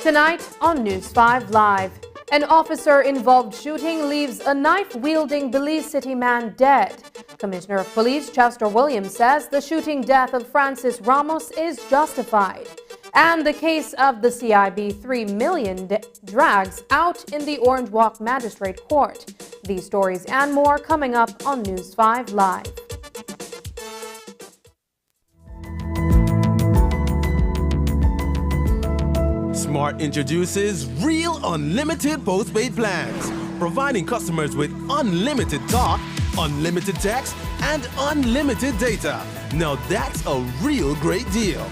Tonight on News 5 Live, an officer-involved shooting leaves a knife-wielding Belize City man dead. Commissioner of Police Chester Williams says the shooting death of Francis Ramos is justified. And the case of the CIB $3 million drags out in the Orange Walk Magistrate Court. These stories and more coming up on News 5 Live. Smart introduces Real Unlimited postpaid plans, providing customers with unlimited talk, unlimited text, and unlimited data. Now that's a real great deal.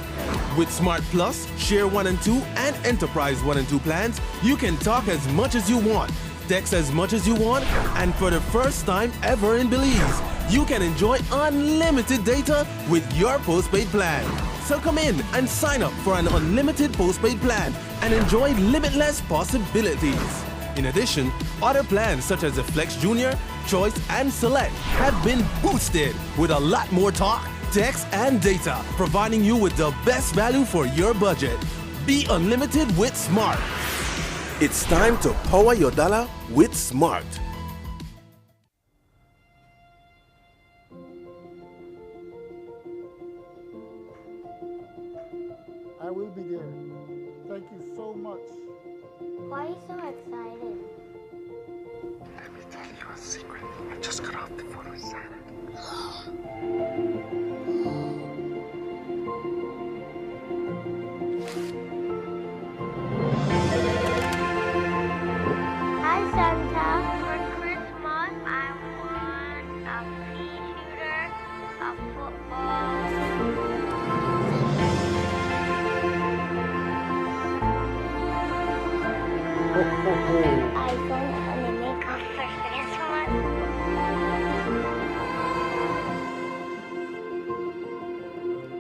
With Smart Plus, Share 1 and 2, and Enterprise 1 and 2 plans, you can talk as much as you want, text as much as you want, and for the first time ever in Belize, you can enjoy unlimited data with your postpaid plan. So come in and sign up for an unlimited postpaid plan and enjoy limitless possibilities. In addition, other plans such as the Flex Junior, Choice, and Select have been boosted with a lot more talk, text, and data, providing you with the best value for your budget. Be unlimited with Smart. It's time to power your dollar with Smart. I will be there. Thank you so much. Why are you so excited? Let me tell you a secret. I just got off the phone with Santa. Hi, Santa. For Christmas, I want a pea shooter, a football. iPhone and a makeup for Christmas.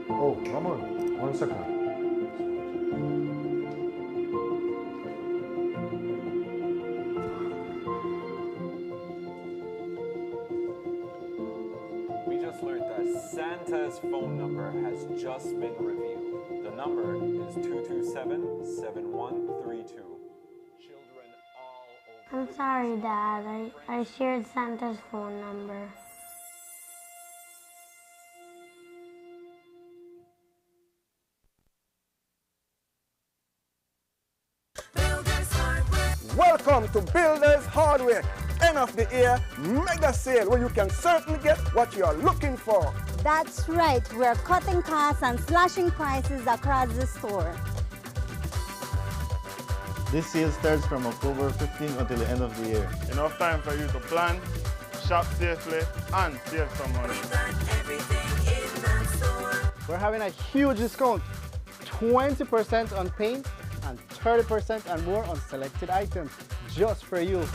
Oh, come on. 1 second. We just learned that Santa's phone number has just been revealed. The number is 227-7132. Children all over. I'm sorry, Dad. I shared Santa's phone number. Welcome to Builders Hardware, end of the year mega sale where you can certainly get what you are looking for. That's right, we're cutting costs and slashing prices across the store. This sale starts from October 15 until the end of the year. Enough time for you to plan, shop safely, and save some money. We're having a huge discount, 20% on paint and 30% and more on selected items, just for you.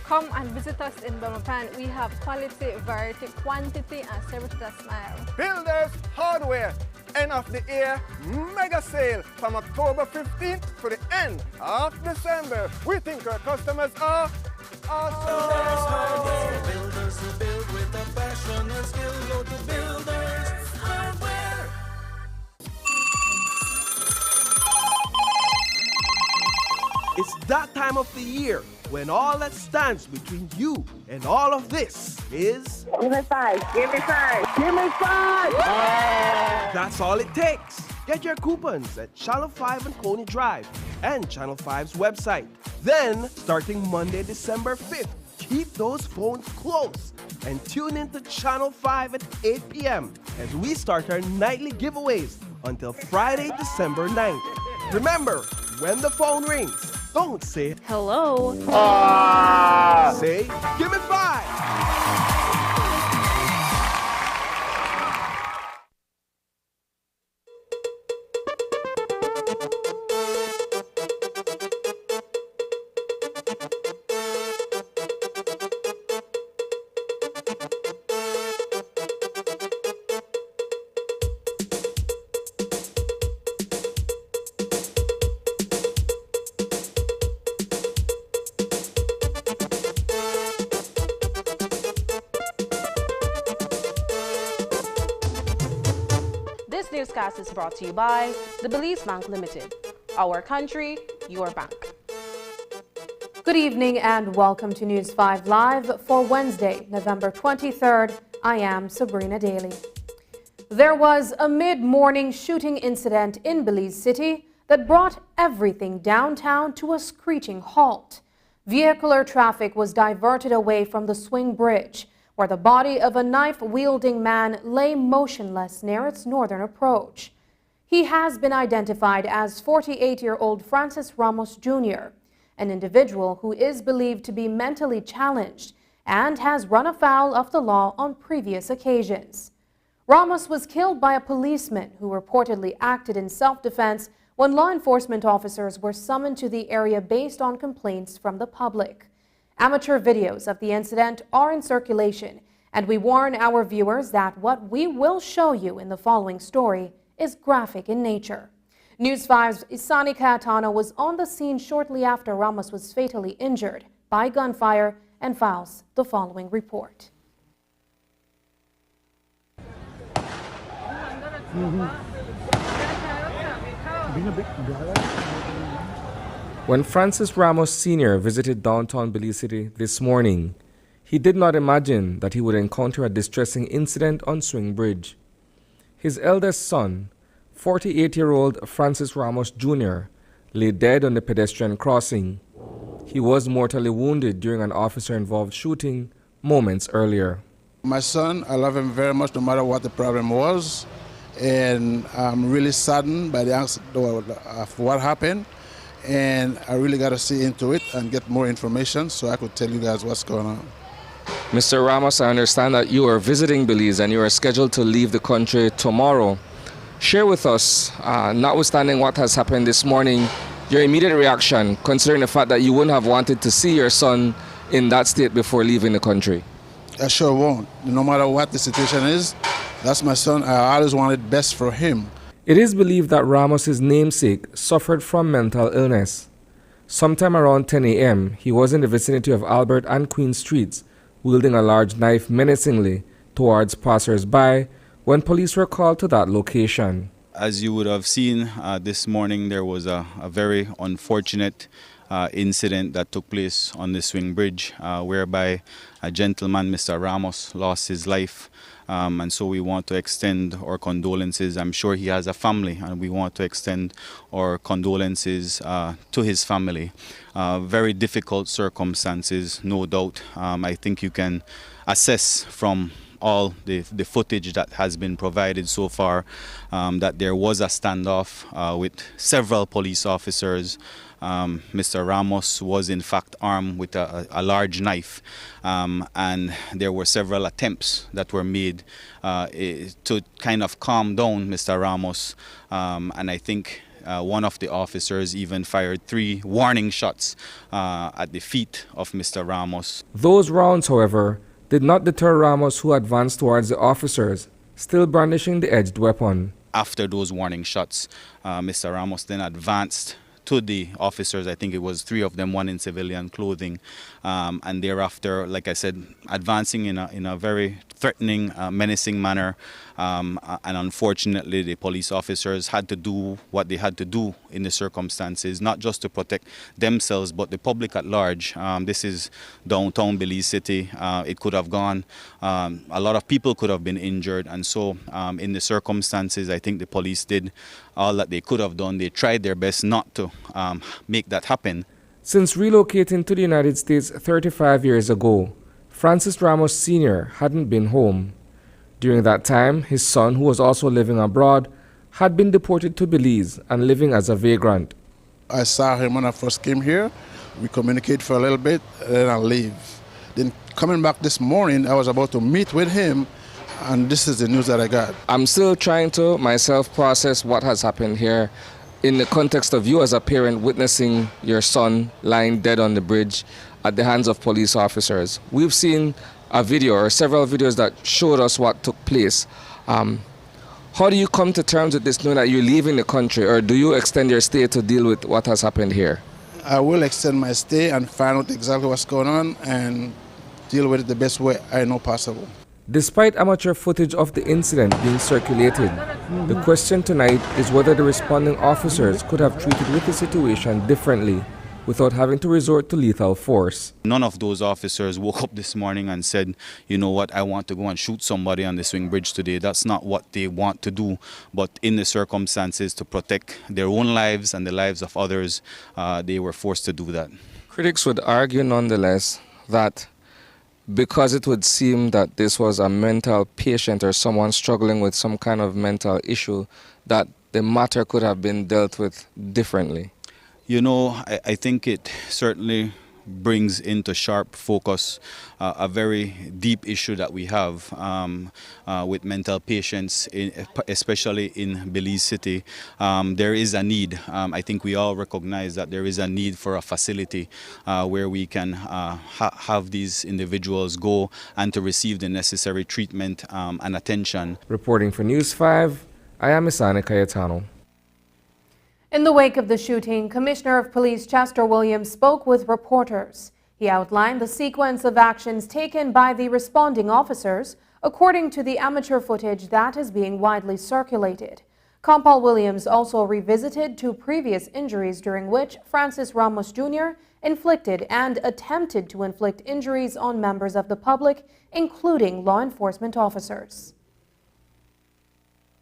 Come and visit us in Belmopan. We have quality, variety, quantity, and service with a smile. Builders Hardware, end of the year mega sale from October 15th to the end of December. We think our customers are awesome. Builders who build with a passion and skill. Go to Builders Hardware. It's that time of the year. when all that stands between you and all of this is... Give me 5, give me 5, give me 5! That's all it takes. Get your coupons at Channel 5 and Coney Drive and Channel 5's website. Then, starting Monday, December 5th, keep those phones close and tune into Channel 5 at 8 p.m. as we start our nightly giveaways until Friday, December 9th. Remember, when the phone rings, don't say hello. Say, give me 5. This newscast is brought to you by the Belize Bank Limited. Our country, your bank. Good evening and welcome to News 5 Live for Wednesday, November 23rd. I am Sabrina Daly. There was a mid-morning shooting incident in Belize City that brought everything downtown to a screeching halt. Vehicular traffic was diverted away from the swing bridge, where the body of a knife-wielding man lay motionless near its northern approach. He has been identified as 48-year-old Francis Ramos Jr., an individual who is believed to be mentally challenged and has run afoul of the law on previous occasions. Ramos was killed by a policeman who reportedly acted in self-defense when law enforcement officers were summoned to the area based on complaints from the public. Amateur videos of the incident are in circulation, and we warn our viewers that what we will show you in the following story is graphic in nature. News 5's Isani Cayetano was on the scene shortly after Ramos was fatally injured by gunfire and files the following report. When Francis Ramos Sr. visited downtown Belize City this morning, he did not imagine that he would encounter a distressing incident on Swing Bridge. His eldest son, 48-year-old Francis Ramos Jr., lay dead on the pedestrian crossing. He was mortally wounded during an officer-involved shooting moments earlier. My son, I love him very much no matter what the problem was, and I'm really saddened by the accident of what happened. And I really got to see into it and get more information so I could tell you guys what's going on. Mr. Ramos, I understand that you are visiting Belize and you are scheduled to leave the country tomorrow. Share with us, notwithstanding what has happened this morning, your immediate reaction, considering the fact that you wouldn't have wanted to see your son in that state before leaving the country. I sure won't. No matter what the situation is, that's my son. I always wanted best for him. It is believed that Ramos' namesake suffered from mental illness. Sometime around 10 a.m., he was in the vicinity of Albert and Queen Streets, wielding a large knife menacingly towards passers-by when police were called to that location. As you would have seen this morning, there was a very unfortunate incident that took place on the Swing Bridge, whereby a gentleman, Mr. Ramos, lost his life. And so we want to extend our condolences. I'm sure he has a family, and we want to extend our condolences to his family. Very difficult circumstances, no doubt. I think you can assess from all the footage that has been provided so far that there was a standoff with several police officers. Mr. Ramos was in fact armed with a large knife, and there were several attempts that were made to kind of calm down Mr. Ramos, and I think one of the officers even fired 3 warning shots at the feet of Mr. Ramos. Those rounds, however, did not deter Ramos, who advanced towards the officers, still brandishing the edged weapon. After those warning shots, Mr. Ramos then advanced to the officers. I think it was 3 of them, 1 in civilian clothing, and thereafter, like I said, advancing in a very threatening, menacing manner. And unfortunately, the police officers had to do what they had to do in the circumstances, not just to protect themselves, but the public at large. This is downtown Belize City. It could have gone. A lot of people could have been injured. And so in the circumstances, I think the police did all that they could have done. They tried their best not to make that happen. Since relocating to the United States 35 years ago, Francis Ramos Sr. hadn't been home. During that time, his son, who was also living abroad, had been deported to Belize and living as a vagrant. I saw him when I first came here. We communicated for a little bit, and then I leave. Then coming back this morning, I was about to meet with him, and this is the news that I got. I'm still trying to myself process what has happened here in the context of you as a parent witnessing your son lying dead on the bridge at the hands of police officers. We've seen a video or several videos that showed us what took place. How do you come to terms with this, knowing that you're leaving the country, or do you extend your stay to deal with what has happened here? I will extend my stay and find out exactly what's going on and deal with it the best way I know possible. Despite amateur footage of the incident being circulated, the question tonight is whether the responding officers could have treated with the situation differently without having to resort to lethal force. None of those officers woke up this morning and said, you know what, I want to go and shoot somebody on the swing bridge today. That's not what they want to do. But in the circumstances, to protect their own lives and the lives of others, they were forced to do that. Critics would argue nonetheless that because it would seem that this was a mental patient or someone struggling with some kind of mental issue, that the matter could have been dealt with differently. You know, I think it certainly brings into sharp focus a very deep issue that we have with mental patients, especially in Belize City. There is a need. I think we all recognize that there is a need for a facility where we can have these individuals go and to receive the necessary treatment and attention. Reporting for News 5, I am Isani Cayetano. In the wake of the shooting, Commissioner of Police Chester Williams spoke with reporters. He outlined the sequence of actions taken by the responding officers, according to the amateur footage that is being widely circulated. Compal Williams also revisited two previous injuries during which Francis Ramos Jr. inflicted and attempted to inflict injuries on members of the public, including law enforcement officers.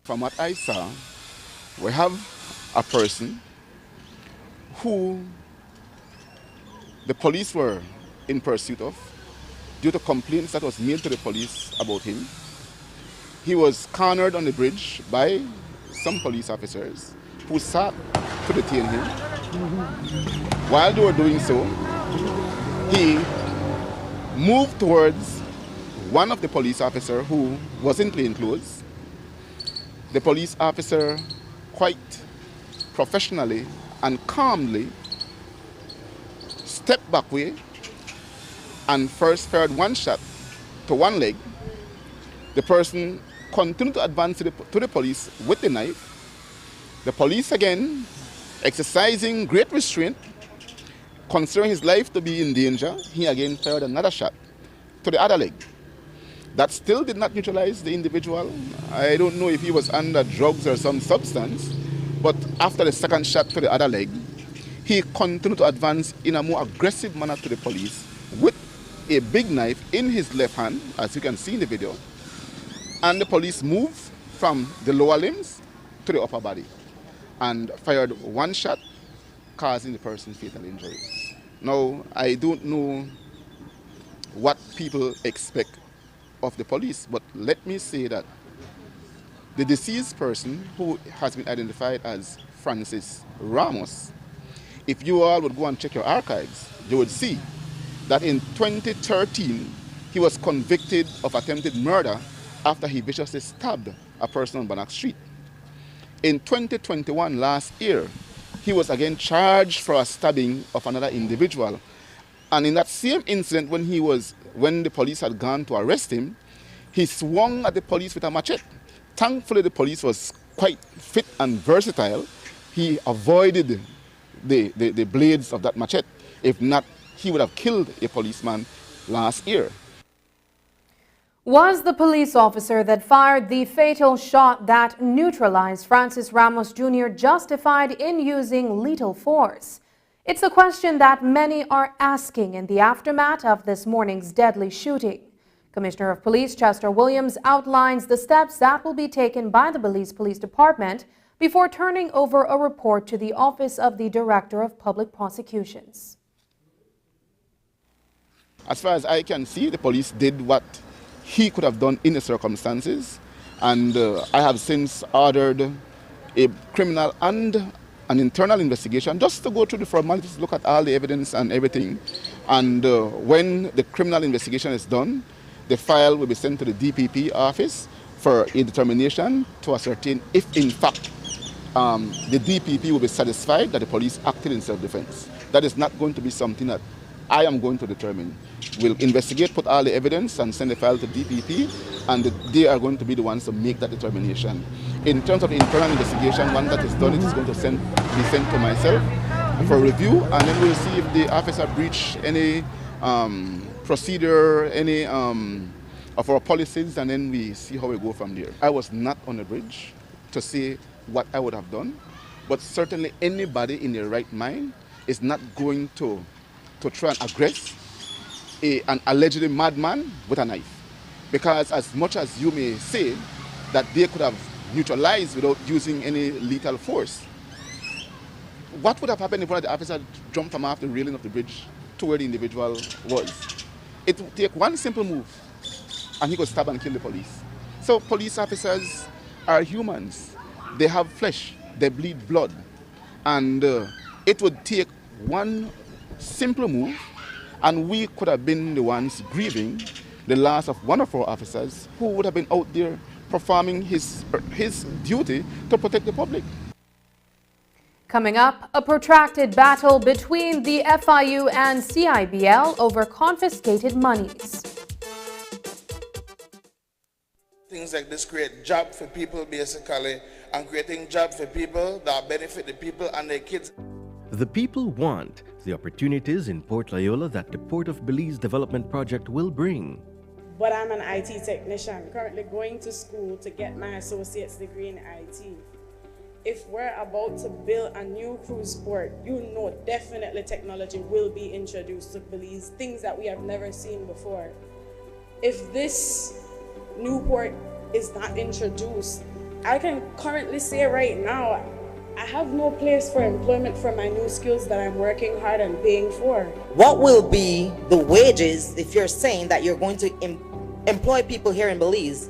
From what I saw, we have a person who the police were in pursuit of due to complaints that was made to the police about him. He was cornered on the bridge by some police officers who sought to detain him. While they were doing so, he moved towards one of the police officers who was in plain clothes. The police officer quite professionally and calmly stepped back way and first fired one shot to one leg. The person continued to advance to the police with the knife. The police again, exercising great restraint, considering his life to be in danger, he again fired another shot to the other leg. That still did not neutralize the individual. I don't know if he was under drugs or some substance, but after the second shot to the other leg, he continued to advance in a more aggressive manner to the police with a big knife in his left hand, as you can see in the video. And the police moved from the lower limbs to the upper body and fired one shot, causing the person fatal injury. Now, I don't know what people expect of the police, but let me say that the deceased person, who has been identified as Francis Ramos, if you all would go and check your archives, you would see that in 2013, he was convicted of attempted murder after he viciously stabbed a person on Bannock Street. In 2021, last year, he was again charged for a stabbing of another individual. And in that same incident, when the police had gone to arrest him, he swung at the police with a machete. Thankfully, the police was quite fit and versatile. He avoided the blades of that machete. If not, he would have killed a policeman last year. Was the police officer that fired the fatal shot that neutralized Francis Ramos Jr. justified in using lethal force? It's a question that many are asking in the aftermath of this morning's deadly shooting. Commissioner of Police Chester Williams outlines the steps that will be taken by the Belize Police Department before turning over a report to the Office of the Director of Public Prosecutions. As far as I can see, the police did what he could have done in the circumstances, and I have since ordered a criminal and an internal investigation just to go through the formalities, look at all the evidence and everything. And when the criminal investigation is done, the file will be sent to the DPP office for a determination to ascertain if in fact the DPP will be satisfied that the police acted in self-defense. That is not going to be something that I am going to determine. We'll investigate, put all the evidence and send the file to DPP, and they are going to be the ones to make that determination. In terms of the internal investigation, one that is done, it is going to be sent to myself for review, and then we'll see if the officer breached any procedure, any of our policies, and then we see how we go from there. I was not on the bridge to say what I would have done, but certainly anybody in their right mind is not going to try and aggress an allegedly madman with a knife. Because as much as you may say that they could have neutralized without using any lethal force, what would have happened if one of the officers jumped from off the railing of the bridge to where the individual was? It would take one simple move and he could stab and kill the police. So police officers are humans. They have flesh, they bleed blood. And it would take one simple move, and we could have been the ones grieving the loss of one of our officers who would have been out there performing his duty to protect the public. Coming up, a protracted battle between the FIU and CIBL over confiscated monies. Things like this create jobs for people basically, and creating jobs for people that benefit the people and their kids. The people want the opportunities in Port Loyola that the Port of Belize Development Project will bring. But I'm an IT technician, currently going to school to get my associate's degree in IT. If we're about to build a new cruise port, you know definitely technology will be introduced to Belize, things that we have never seen before. If this new port is not introduced, I can currently say right now, I have no place for employment for my new skills that I'm working hard and paying for. What will be the wages if you're saying that you're going to employ people here in Belize?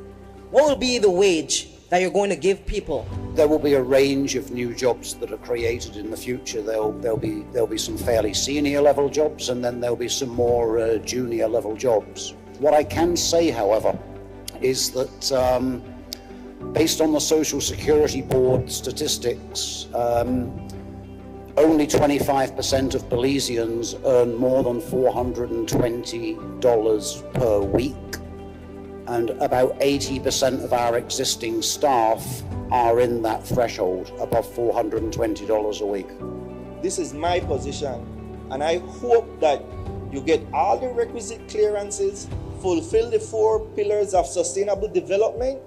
What will be the wage that you're going to give people? There will be a range of new jobs that are created in the future. There'll be some fairly senior level jobs, and then there'll be some more junior level jobs. What I can say, however, is that based on the Social Security Board statistics, only 25% of Belizeans earn more than $420 per week, and about 80% of our existing staff are in that threshold, above $420 a week. This is my position, and I hope that you get all the requisite clearances, fulfill the 4 pillars of sustainable development,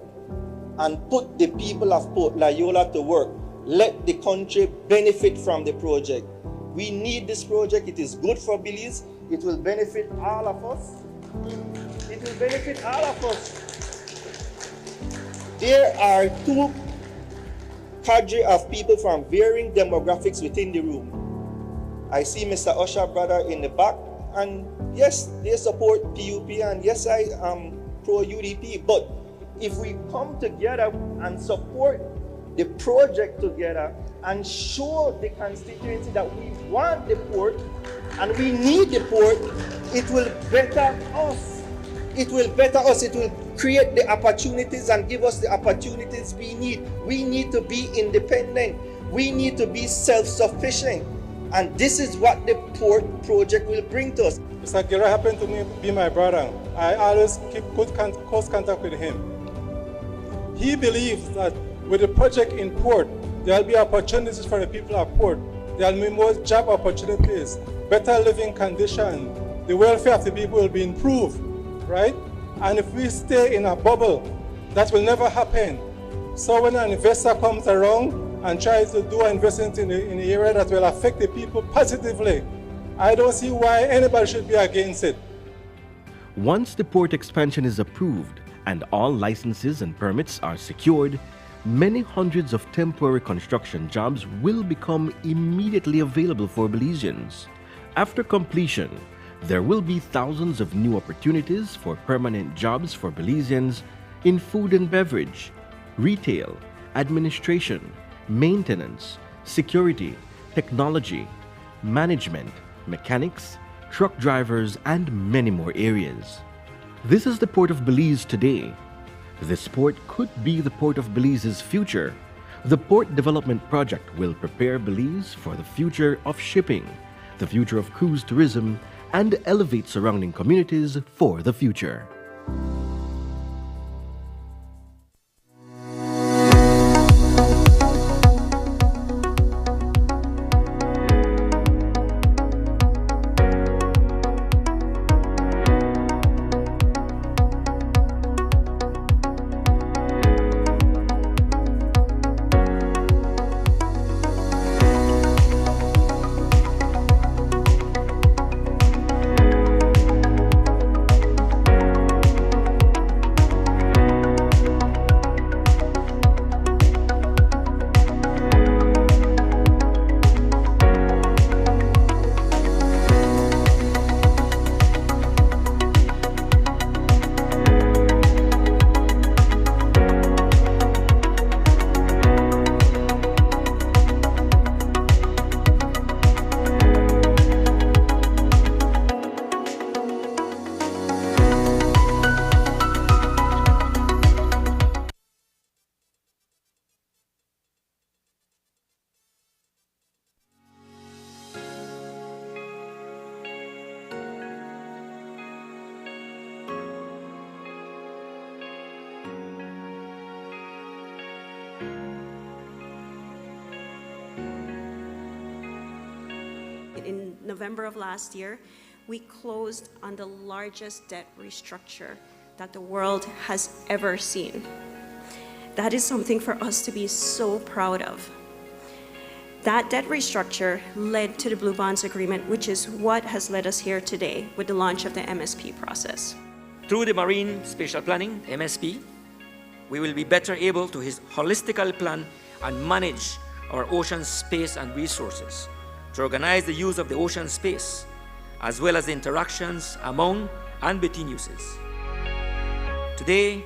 and put the people of Port Loyola to work. Let the country benefit from the project. We need this project. It is good for Belize. It will benefit all of us. It will benefit all of us. There are 2 cadre of people from varying demographics within the room. I see Mr. Usher brother in the back, and yes, they support PUP, and yes, I am pro-UDP, but if we come together and support the project together and show the constituency that we want the port and we need the port, it will better us. It will better us. It will create the opportunities and give us the opportunities we need. We need to be independent. We need to be self-sufficient. And this is what the port project will bring to us. Mr. Gira happened to be my brother. I always keep good close contact with him. He believes that with the project in Port, there will be opportunities for the people of Port. There will be more job opportunities, better living conditions. The welfare of the people will be improved, right? And if we stay in a bubble, that will never happen. So when an investor comes around and tries to do an investment in the area that will affect the people positively, I don't see why anybody should be against it. Once the port expansion is approved and all licenses and permits are secured, many hundreds of temporary construction jobs will become immediately available for Belizeans. After completion, there will be thousands of new opportunities for permanent jobs for Belizeans in food and beverage, retail, administration, maintenance, security, technology, management, mechanics, truck drivers, and many more areas. This is the Port of Belize today. This port could be the Port of Belize's future. The Port Development Project will prepare Belize for the future of shipping, the future of cruise tourism, and elevate surrounding communities for the future. In November of last year, we closed on the largest debt restructure that the world has ever seen. That is something for us to be so proud of. That debt restructure led to the Blue Bonds Agreement, which is what has led us here today with the launch of the MSP process. Through the Marine Spatial Planning, MSP, we will be better able to holistically plan and manage our ocean space and resources, to organize the use of the ocean space, as well as the interactions among and between uses. Today,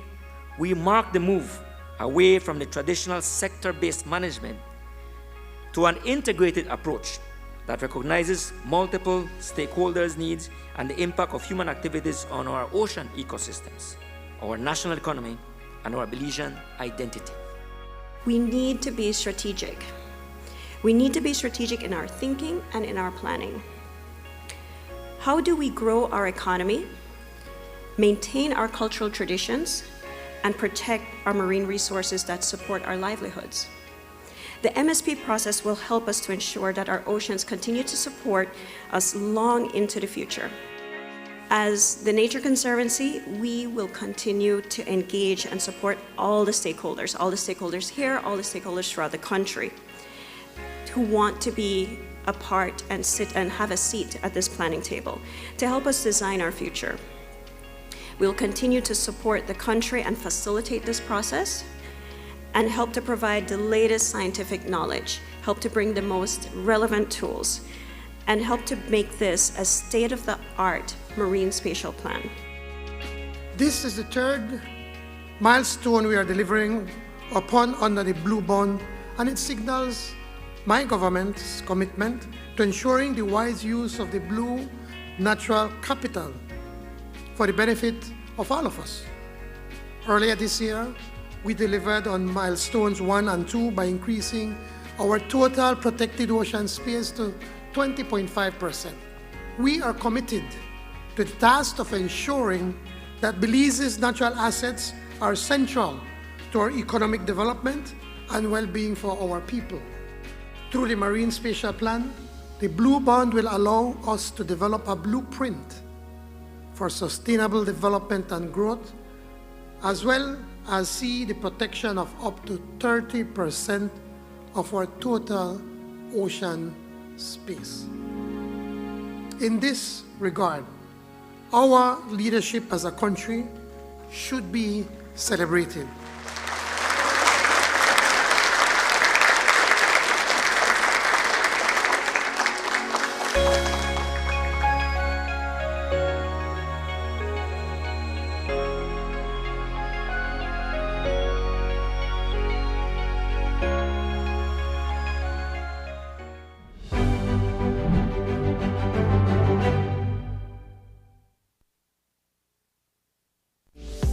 we mark the move away from the traditional sector-based management to an integrated approach that recognizes multiple stakeholders' needs and the impact of human activities on our ocean ecosystems, our national economy, and our Belizean identity. We need to be strategic. We need to be strategic in our thinking and in our planning. How do we grow our economy, maintain our cultural traditions, and protect our marine resources that support our livelihoods? The MSP process will help us to ensure that our oceans continue to support us long into the future. As the Nature Conservancy, we will continue to engage and support all the stakeholders here, all the stakeholders throughout the country, who want to be a part and sit and have a seat at this planning table to help us design our future. We'll continue to support the country and facilitate this process and help to provide the latest scientific knowledge, help to bring the most relevant tools, and help to make this a state-of-the-art marine spatial plan. This is the third milestone we are delivering upon under the Blue Bond, and it signals my government's commitment to ensuring the wise use of the blue natural capital for the benefit of all of us. Earlier this year, we delivered on milestones 1 and 2 by increasing our total protected ocean space to 20.5%. We are committed to the task of ensuring that Belize's natural assets are central to our economic development and well-being for our people. Through the Marine Spatial Plan, the Blue Bond will allow us to develop a blueprint for sustainable development and growth, as well as see the protection of up to 30% of our total ocean space. In this regard, our leadership as a country should be celebrated.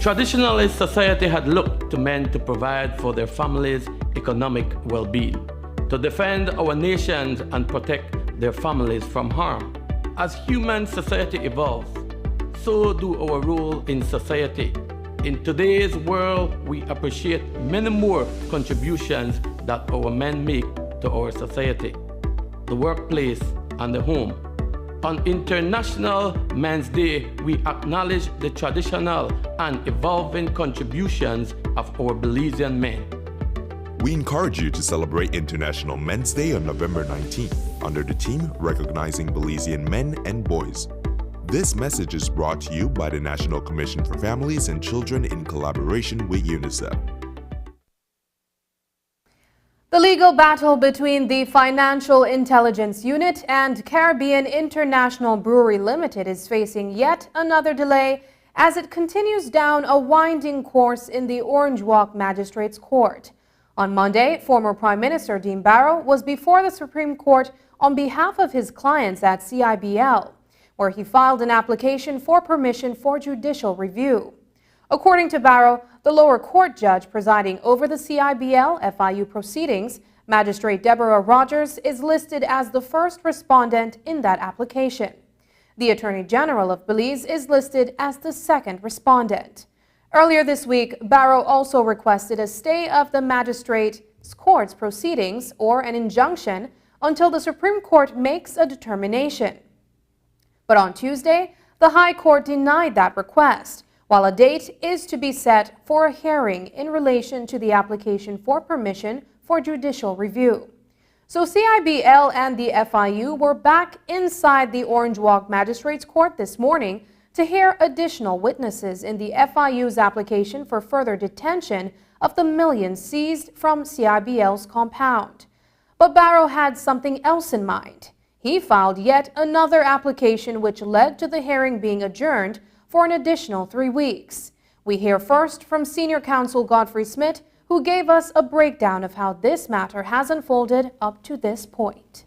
Traditionally, society had looked to men to provide for their families' economic well-being, to defend our nations and protect their families from harm. As human society evolves, so do our role in society. In today's world, we appreciate many more contributions that our men make to our society, the workplace, and the home. On International Men's Day, we acknowledge the traditional and evolving contributions of our Belizean men. We encourage you to celebrate International Men's Day on November 19th under the theme Recognizing Belizean Men and Boys. This message is brought to you by the National Commission for Families and Children in collaboration with UNICEF. The legal battle between the Financial Intelligence Unit and Caribbean International Brewery Limited is facing yet another delay as it continues down a winding course in the Orange Walk Magistrates Court. On Monday, former Prime Minister Dean Barrow was before the Supreme Court on behalf of his clients at CIBL, where he filed an application for permission for judicial review. According to Barrow, the lower court judge presiding over the CIBL FIU proceedings, Magistrate Deborah Rogers, is listed as the first respondent in that application. The Attorney General of Belize is listed as the second respondent. Earlier this week, Barrow also requested a stay of the magistrate's court's proceedings or an injunction until the Supreme Court makes a determination. But on Tuesday, the High Court denied that request, while a date is to be set for a hearing in relation to the application for permission for judicial review. So CIBL and the FIU were back inside the Orange Walk Magistrates Court this morning to hear additional witnesses in the FIU's application for further detention of the millions seized from CIBL's compound. But Barrow had something else in mind. He filed yet another application which led to the hearing being adjourned for an additional 3 weeks. We hear first from Senior Counsel Godfrey Smith, who gave us a breakdown of how this matter has unfolded up to this point.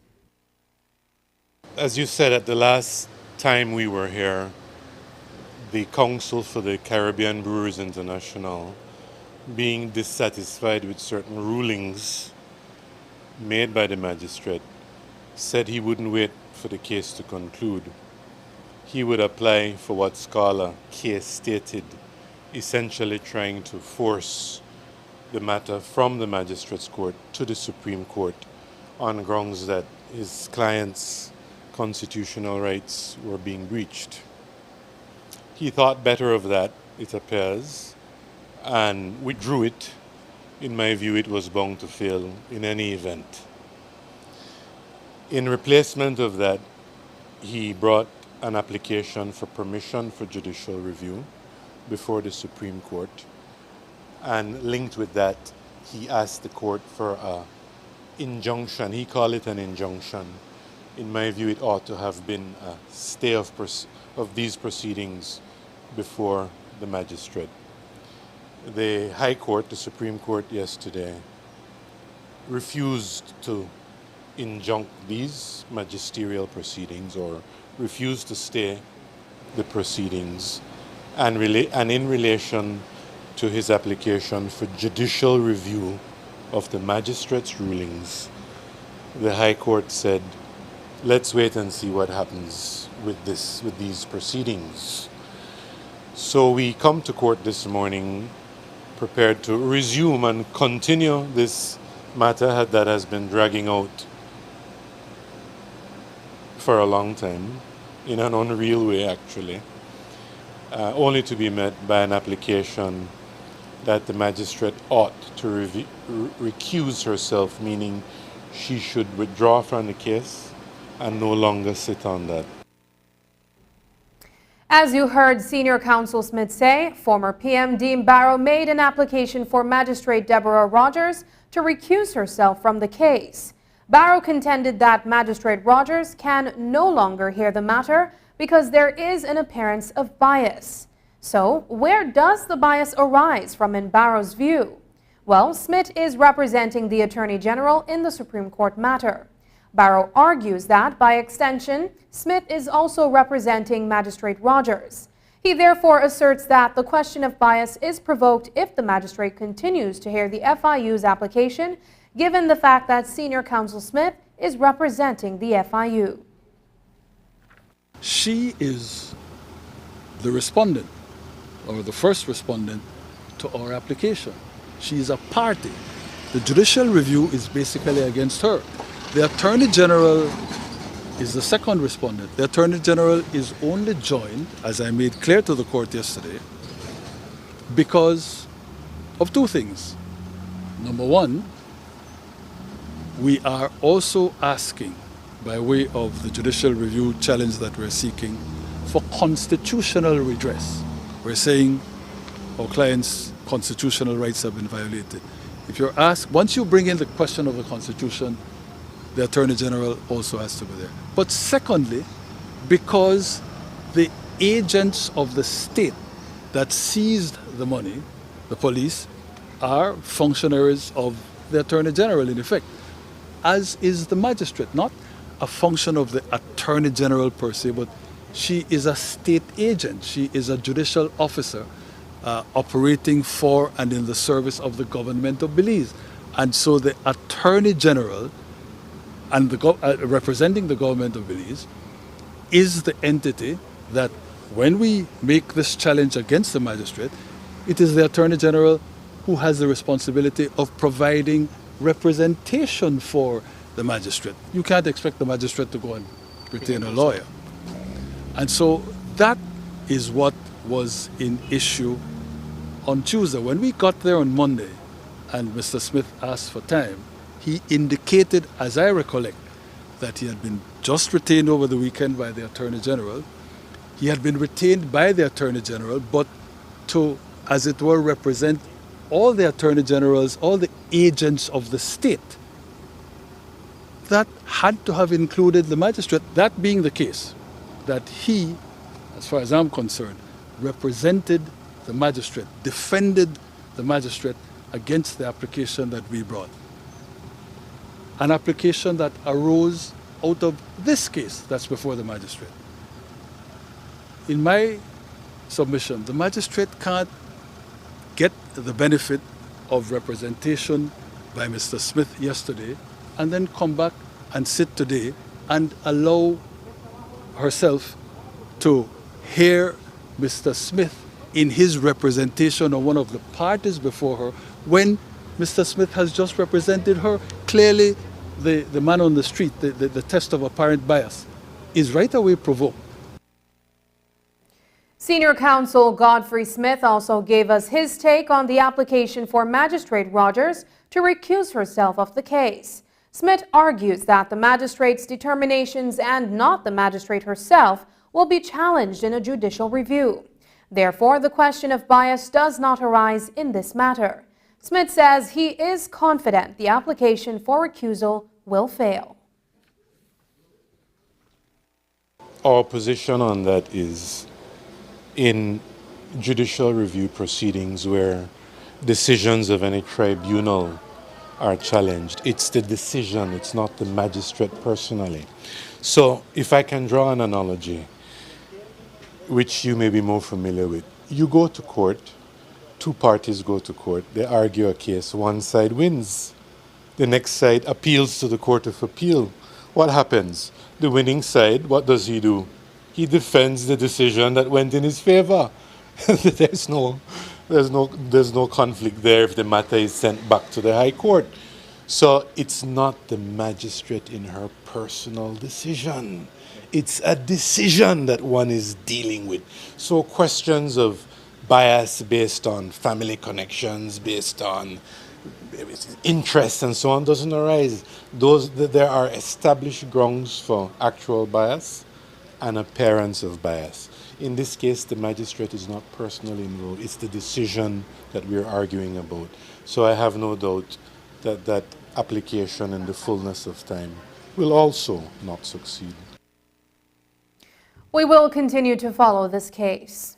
As you said, at the last time we were here, the Council for the Caribbean Brewers International, being dissatisfied with certain rulings made by the magistrate, said he wouldn't wait for the case to conclude. He would apply for what Scholar case stated, essentially trying to force the matter from the Magistrates Court to the Supreme Court on grounds that his client's constitutional rights were being breached. He thought better of that, it appears, and withdrew it. In my view, it was bound to fail in any event. In replacement of that, he brought an application for permission for judicial review before the Supreme Court, and linked with that, he asked the court for an injunction. He called it an injunction. In my view, it ought to have been a stay of these proceedings before the magistrate. The High Court, the Supreme Court yesterday, refused to injunct these magisterial proceedings or refused to stay the proceedings, and in relation to his application for judicial review of the magistrate's rulings, the High Court said, let's wait and see what happens with these proceedings. So we come to court this morning prepared to resume and continue this matter that has been dragging out for a long time, in an unreal way actually. only to be met by an application that the magistrate ought to recuse herself, meaning she should withdraw from the case and no longer sit on that. As you heard Senior Counsel Smith say, former PM Dean Barrow made an application for Magistrate Deborah Rogers to recuse herself from the case. Barrow contended that Magistrate Rogers can no longer hear the matter because there is an appearance of bias. So, where does the bias arise from in Barrow's view? Well, Smith is representing the Attorney General in the Supreme Court matter. Barrow argues that, by extension, Smith is also representing Magistrate Rogers. He therefore asserts that the question of bias is provoked if the magistrate continues to hear the FIU's application, given the fact that Senior Counsel Smith is representing the FIU. She is the respondent, or the first respondent to our application. She is a party. The judicial review is basically against her. The Attorney General is the second respondent. The Attorney General is only joined, as I made clear to the court yesterday, because of two things. Number one, we are also asking, by way of the judicial review challenge that we're seeking, for constitutional redress. We're saying our clients' constitutional rights have been violated. If you're asked, once you bring in the question of the Constitution, the Attorney General also has to be there. But secondly, because the agents of the state that seized the money, the police, are functionaries of the Attorney General in effect, as is the magistrate, not a function of the Attorney General per se, but she is a state agent. She is a judicial officer operating for and in the service of the government of Belize. And so the Attorney General and representing the government of Belize is the entity that, when we make this challenge against the magistrate, it is the Attorney General who has the responsibility of providing representation for the magistrate. You can't expect the magistrate to go and retain a lawyer. And so that is what was in issue on Tuesday. When we got there on Monday and Mr. Smith asked for time, he indicated, as I recollect, that he had been just retained over the weekend by the Attorney General. He had been retained by the Attorney General, but to, as it were, represent all the Attorney Generals, all the agents of the state. That had to have included the magistrate. That being the case, that he, as far as I'm concerned, represented the magistrate, defended the magistrate against the application that we brought. An application that arose out of this case that's before the magistrate. In my submission, the magistrate can't get the benefit of representation by Mr. Smith yesterday and then come back and sit today and allow herself to hear Mr. Smith in his representation of one of the parties before her when Mr. Smith has just represented her. Clearly, the man on the street, the test of apparent bias, is right away provoked. Senior Counsel Godfrey Smith also gave us his take on the application for Magistrate Rogers to recuse herself of the case. Smith argues that the magistrate's determinations and not the magistrate herself will be challenged in a judicial review. Therefore, the question of bias does not arise in this matter. Smith says he is confident the application for recusal will fail. Our position on that is, in judicial review proceedings where decisions of any tribunal are challenged, it's the decision, it's not the magistrate personally. So if I can draw an analogy, which you may be more familiar with, you go to court, two parties go to court, they argue a case, one side wins, the next side appeals to the Court of Appeal. What happens? The winning side, what does he do? He defends the decision that went in his favor. There's no conflict there if the matter is sent back to the High Court. So it's not the magistrate in her personal decision. It's a decision that one is dealing with. So questions of bias based on family connections, based on interests and so on doesn't arise. There are established grounds for actual bias and appearance of bias. In this case, the magistrate is not personally involved. It's the decision that we're arguing about. So I have no doubt that that application in the fullness of time will also not succeed. We will continue to follow this case.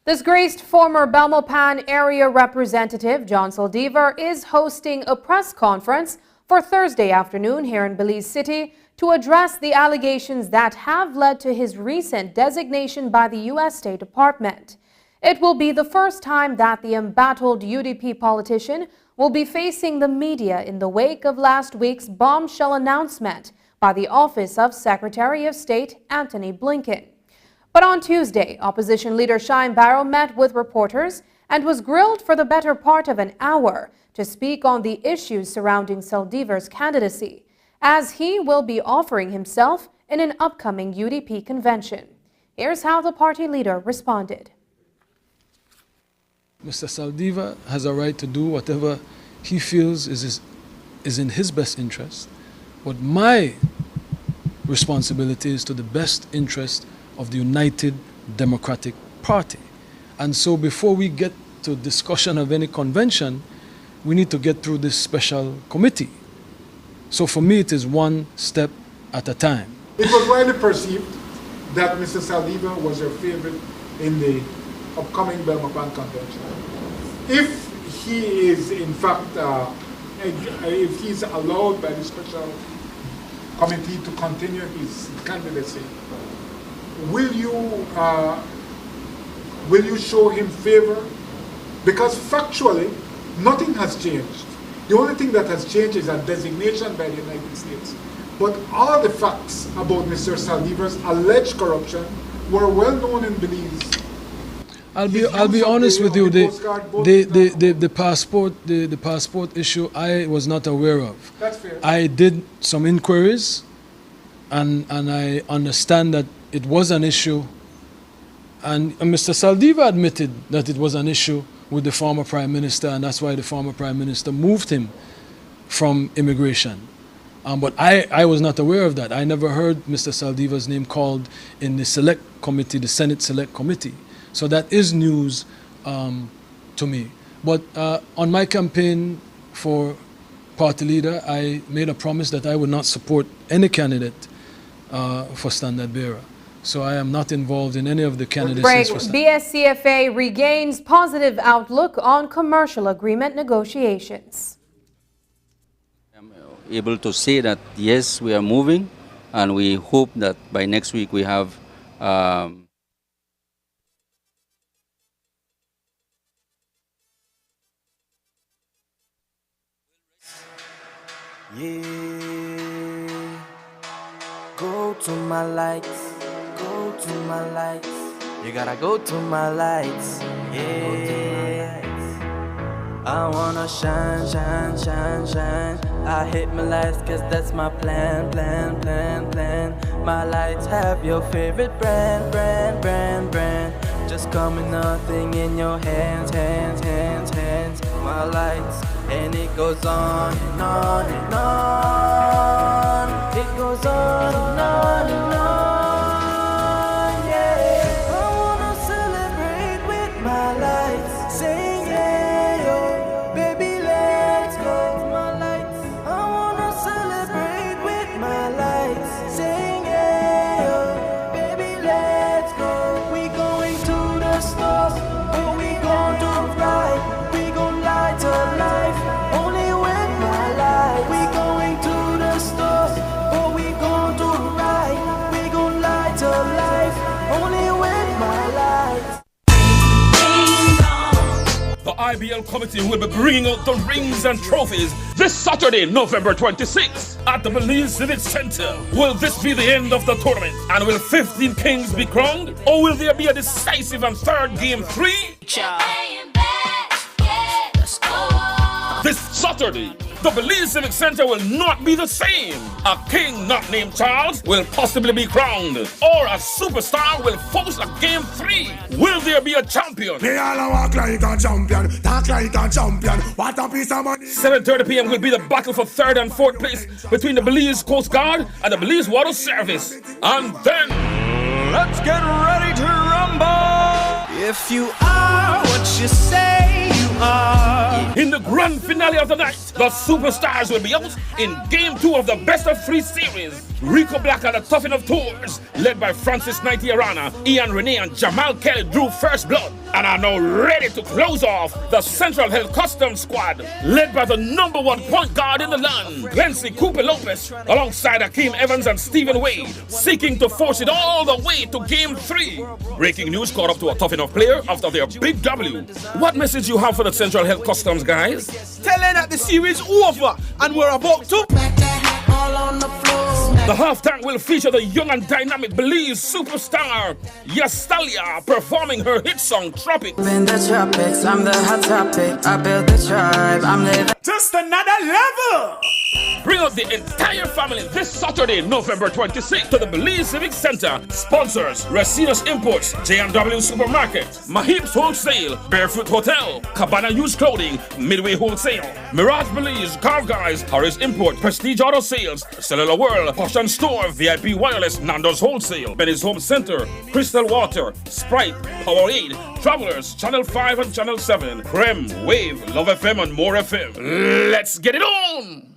Disgraced former Belmopan area representative John Saldivar is hosting a press conference for Thursday afternoon here in Belize City to address the allegations that have led to his recent designation by the U.S. State Department. It will be the first time that the embattled UDP politician will be facing the media in the wake of last week's bombshell announcement by the Office of Secretary of State Antony Blinken. But on Tuesday, opposition leader Shine Barrow met with reporters and was grilled for the better part of an hour to speak on the issues surrounding Saldivar's candidacy, as he will be offering himself in an upcoming UDP convention. Here's how the party leader responded. Mr. Saldivar has a right to do whatever he feels is in his best interest, but my responsibility is to the best interest of the United Democratic Party. And so before we get to discussion of any convention, we need to get through this special committee. So for me, it is one step at a time. It was widely perceived that Mr. Saldivar was your favorite in the upcoming Belmopan convention. If he is in fact, if he's allowed by the special committee to continue his candidacy, will you show him favor? Because factually, nothing has changed. The only thing that has changed is a designation by the United States. But all the facts about Mr. Saldivar's alleged corruption were well known in Belize. I'll be honest with you. The passport issue I was not aware of. That's fair. I did some inquiries, and I understand that it was an issue, and Mr. Saldivar admitted that it was an issue with the former Prime Minister, and that's why the former Prime Minister moved him from immigration. But I was not aware of that. I never heard Mr. Saldivar's name called in the Select Committee, the Senate Select Committee. So that is news to me. But on my campaign for party leader, I made a promise that I would not support any candidate for standard bearer. So I am not involved in any of the candidacies for BSCFA regains positive outlook on commercial agreement negotiations. I'm able to say that yes, we are moving, and we hope that by next week we have Go to my lights, go to my lights. You gotta go to my lights, yeah. I wanna shine, shine, shine, shine. I hit my lights cause that's my plan, plan, plan, plan. My lights have your favorite brand, brand, brand, brand. Just come with nothing in your hands, hands, hands, hands. My lights, and it goes on and on and on. It goes on and on and on, yeah. I wanna celebrate with my lights, sing yeah, yo, baby let's go. My lights, I wanna celebrate with my lights, sing yeah, yo, baby let's go. We going to the stars, but we gon' do right. We gon' light a life, only with my light. We going to the stars, but we gon' do right. We gon' light a life, only with my light. The IBL committee will be bringing out the rings and trophies this Saturday, November 26th at the Belize Civic Center. Will this be the end of the tournament? And will 15 kings be crowned? Or will there be a decisive and third game 3? This Saturday, the Belize Civic Center will not be the same. A king not named Charles will possibly be crowned, or a superstar will force a Game 3. Will there be a champion? Me all walk like a champion, talk like a champion. What a piece of money. 7:30 p.m. will be the battle for 3rd and 4th place between the Belize Coast Guard and the Belize Water Service. And then, let's get ready to rumble. If you are what you say you are. in the grand finale of the night, the superstars will be out in Game 2 of the Best of 3 series. Rico Black and the Toughen of Tours, led by Francis Knighty Arana, Ian Renee and Jamal Kelly drew first blood and are now ready to close off the Central Health Customs Squad, led by the #1 point guard in the land, Glency Cooper Lopez, alongside Akeem Evans and Stephen Wade, seeking to force it all the way to Game 3. Breaking news caught up to a tough enough player after their big W. What message you have for the Central Health Customs guys? Tell them that the series over and we're about to. The halftime will feature the young and dynamic Belize superstar Yastalia performing her hit song Tropics. In the tropics, I'm the hot topic. I built the tribe, I'm living just another level. Bring out the entire family this Saturday, November 26th to the Belize Civic Center. Sponsors: Racinos Imports, J&W Supermarket, Mahib's Wholesale, Barefoot Hotel, Cabana Used Clothing, Midway Wholesale, Mirage Belize, Car Guys, Harris Import, Prestige Auto Sales, Cellular World, Posh and Store, VIP Wireless, Nando's Wholesale, Benny's Home Center, Crystal Water, Sprite, Powerade, Travelers, Channel 5 and Channel 7, Creme, Wave, Love FM and More FM. Let's get it on!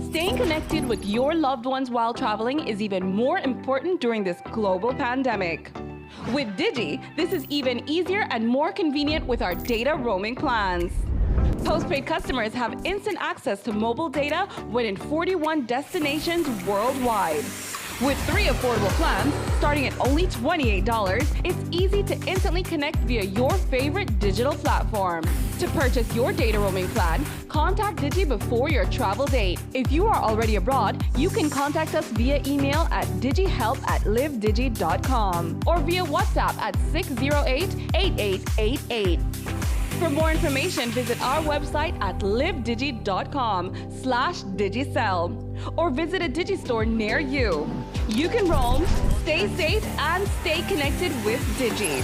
Staying connected with your loved ones while traveling is even more important during this global pandemic. With Digi, this is even easier and more convenient with our data roaming plans. Postpaid customers have instant access to mobile data when in 41 destinations worldwide. With 3 affordable plans, starting at only $28, it's easy to instantly connect via your favorite digital platform. To purchase your data roaming plan, contact Digi before your travel date. If you are already abroad, you can contact us via email at digihelp@livedigi.com or via WhatsApp at 608-8888. For more information, visit our website at livedigi.com/digicel or visit a Digistore near you. You can roam, stay safe, and stay connected with Digi.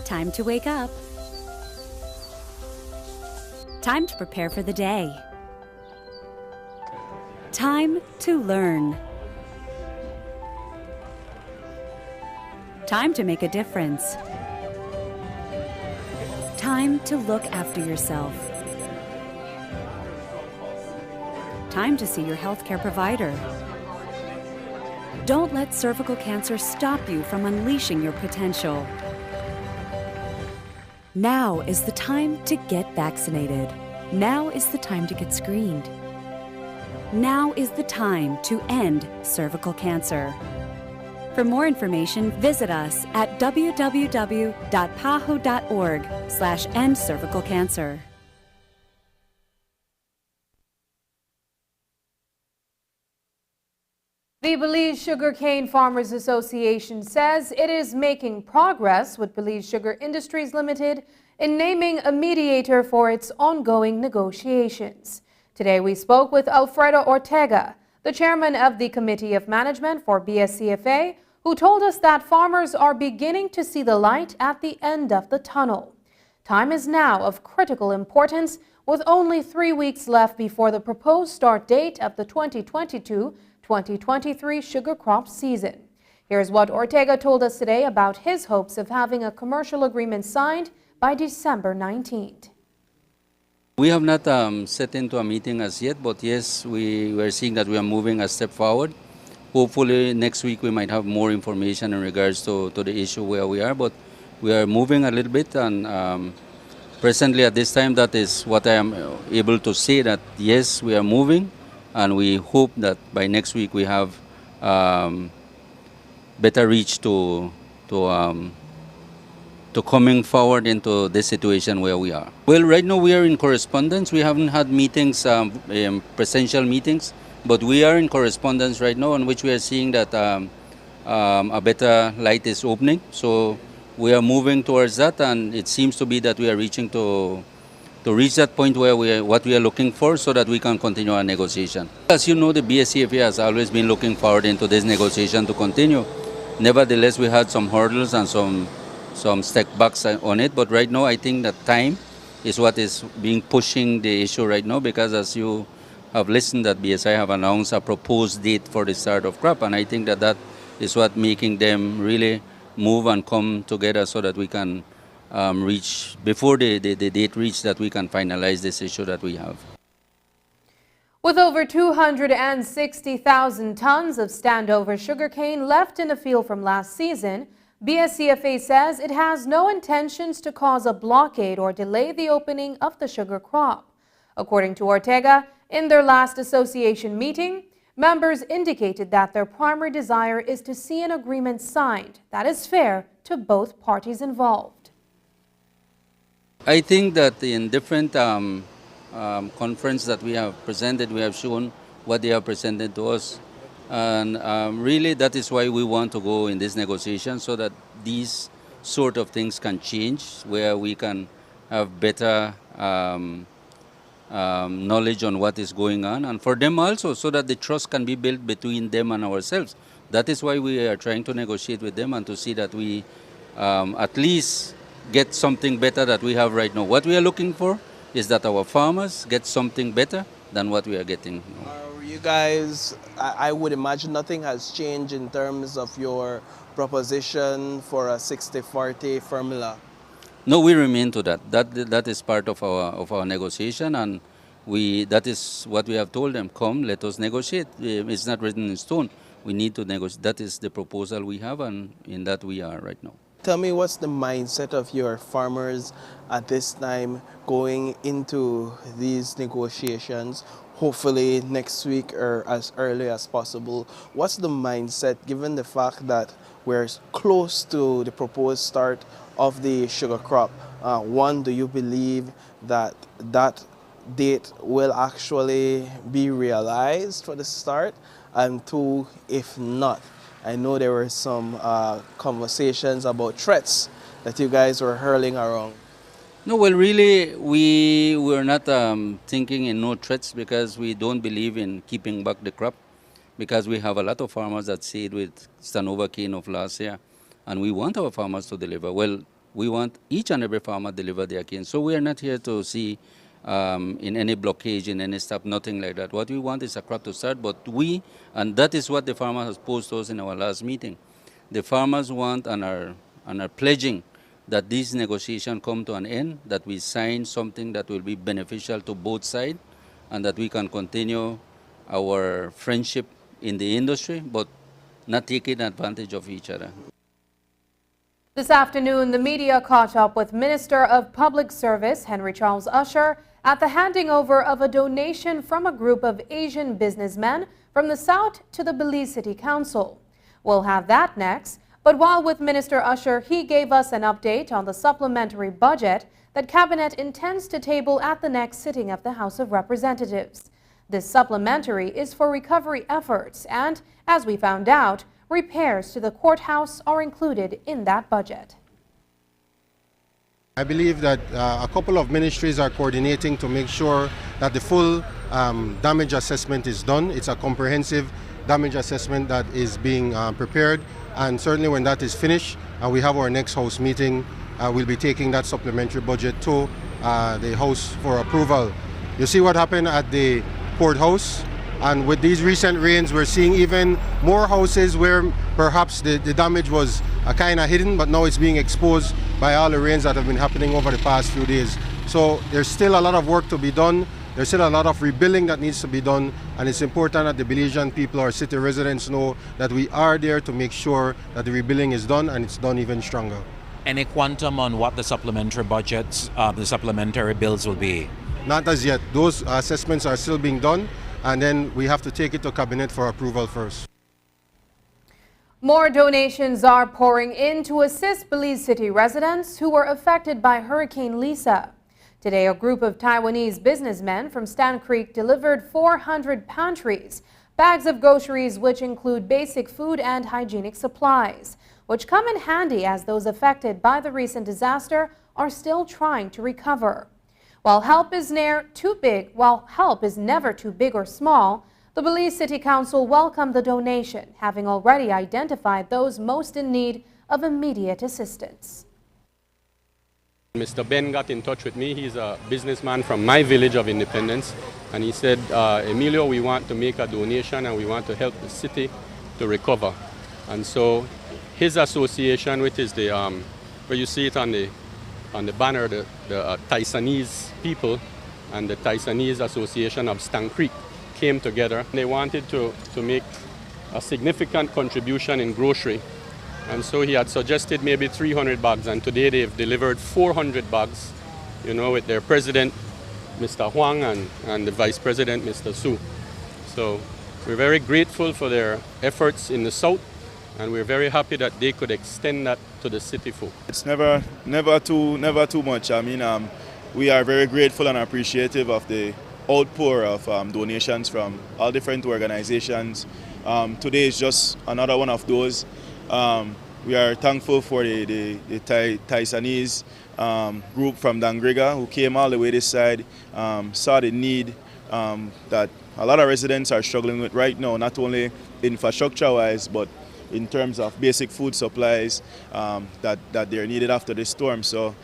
Time to wake up. Time to prepare for the day. Time to learn. Time to make a difference. Time time to look after yourself. Time to see your healthcare provider. Don't let cervical cancer stop you from unleashing your potential. Now is the time to get vaccinated. Now is the time to get screened. Now is the time to end cervical cancer. For more information, visit us at www.paho.org/endcervicalcancer. The Belize Sugarcane Farmers Association says it is making progress with Belize Sugar Industries Limited in naming a mediator for its ongoing negotiations. Today we spoke with Alfredo Ortega, the chairman of the Committee of Management for BSCFA, who told us that farmers are beginning to see the light at the end of the tunnel. Time is now of critical importance, with only 3 weeks left before the proposed start date of the 2022-2023 sugar crop season. Here's what Ortega told us today about his hopes of having a commercial agreement signed by December 19th. We have not set into a meeting as yet, but yes, we are seeing that we are moving a step forward. Hopefully next week we might have more information in regards to the issue where we are, but we are moving a little bit, and presently at this time that is what I am able to say, that yes, we are moving, and we hope that by next week we have better reach to coming forward into this situation where we are. Well, right now we are in correspondence. We haven't had meetings, presential meetings, but we are in correspondence right now, in which we are seeing that a better light is opening. So we are moving towards that, and it seems to be that we are reaching to reach that point where what we are looking for, so that we can continue our negotiation. As you know, the BSCFA has always been looking forward into this negotiation to continue. Nevertheless, we had some hurdles and some setbacks on it, but right now I think that time is what is being pushing the issue right now, because as you have listened, that BSI have announced a proposed date for the start of crop, and I think that that is what making them really move and come together, so that we can reach, before the date reach, that we can finalize this issue that we have. With over 260,000 tons of standover sugarcane left in the field from last season, BSCFA says it has no intentions to cause a blockade or delay the opening of the sugar crop. According to Ortega, in their last association meeting, members indicated that their primary desire is to see an agreement signed that is fair to both parties involved. I think that in different conference that we have presented, we have shown what they have presented to us. And really that is why we want to go in this negotiation, so that these sort of things can change, where we can have better knowledge on what is going on, and for them also, so that the trust can be built between them and ourselves. That is why we are trying to negotiate with them, and to see that we at least get something better that we have right now. What we are looking for is that our farmers get something better than what we are getting. You guys, I would imagine nothing has changed in terms of your proposition for a 60-40 formula. No, we remain to that. That is part of our negotiation, and that is what we have told them. Come, let us negotiate. It's not written in stone. We need to negotiate. That is the proposal we have, and in that we are right now. Tell me, what's the mindset of your farmers at this time going into these negotiations? Hopefully next week or as early as possible. What's the mindset, given the fact that we're close to the proposed start of the sugar crop? One, do you believe that that date will actually be realized for the start? And two, if not, I know there were some conversations about threats that you guys were hurling around. No, well, really, we were not thinking in no threats, because we don't believe in keeping back the crop, because we have a lot of farmers that stayed with standover cane of last year, and we want our farmers to deliver. Well, we want each and every farmer to deliver their cane. So we are not here to see in any blockage, in any stop, nothing like that. What we want is a crop to start, but and that is what the farmer has posed to us in our last meeting. The farmers want and are pledging that this negotiation come to an end, that we sign something that will be beneficial to both sides, and that we can continue our friendship in the industry, but not taking advantage of each other. This afternoon, the media caught up with Minister of Public Service Henry Charles Usher at the handing over of a donation from a group of Asian businessmen from the South to the Belize City Council. We'll have that next, but while with Minister Usher, he gave us an update on the supplementary budget that Cabinet intends to table at the next sitting of the House of Representatives. This supplementary is for recovery efforts and, as we found out, repairs to the courthouse are included in that budget. I believe that a couple of ministries are coordinating to make sure that the full damage assessment is done. It's a comprehensive damage assessment that is being prepared, and certainly when that is finished and we have our next House meeting, we'll be taking that supplementary budget to the House for approval. You see what happened at the courthouse, and with these recent rains we're seeing even more houses where perhaps the damage was kind of hidden, but now it's being exposed by all the rains that have been happening over the past few days. So there's still a lot of work to be done. There's still a lot of rebuilding that needs to be done, and it's important that the Belizean people, our city residents, know that we are there to make sure that the rebuilding is done, and it's done even stronger. Any quantum on what the supplementary budgets, the supplementary bills will be? Not as yet. Those assessments are still being done, and then we have to take it to Cabinet for approval first. More donations are pouring in to assist Belize City residents who were affected by Hurricane Lisa. Today, a group of Taiwanese businessmen from Stan Creek delivered 400 pantries, bags of groceries which include basic food and hygienic supplies, which come in handy as those affected by the recent disaster are still trying to recover. While help is never too big or small, the Belize City Council welcomed the donation, having already identified those most in need of immediate assistance. Mr. Ben got in touch with me. He's a businessman from my village of Independence, and he said, Emilio, we want to make a donation and we want to help the city to recover. And so his association, which is the, where you see it on the banner, the Taisanese people and the Taisanese Association of Stan Creek came together. They wanted to make a significant contribution in grocery. And so he had suggested maybe 300 bags, and today they've delivered 400 bags, you know, with their president, Mr. Huang, and the vice president, Mr. Su. So we're very grateful for their efforts in the South, and we're very happy that they could extend that to the city folk. It's never too much. I mean, we are very grateful and appreciative of the outpour of donations from all different organizations. Today is just another one of those. We are thankful for the Taisanese group from Dangriga who came all the way this side, saw the need that a lot of residents are struggling with right now, not only infrastructure-wise, but in terms of basic food supplies that they're needed after this storm. So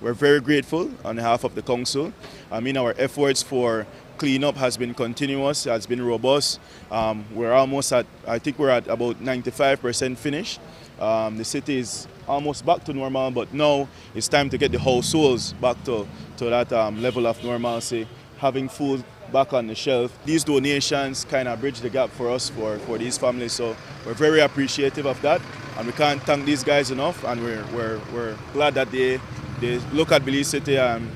we're very grateful on behalf of the council. I mean, our efforts for cleanup has been continuous, has been robust. We're almost at, I think we're at about 95% finished. The city is almost back to normal, but now it's time to get the households back to that level of normalcy, having food back on the shelf. These donations kind of bridge the gap for us, for these families, so we're very appreciative of that, and we can't thank these guys enough, and we're glad that they look at Belize City and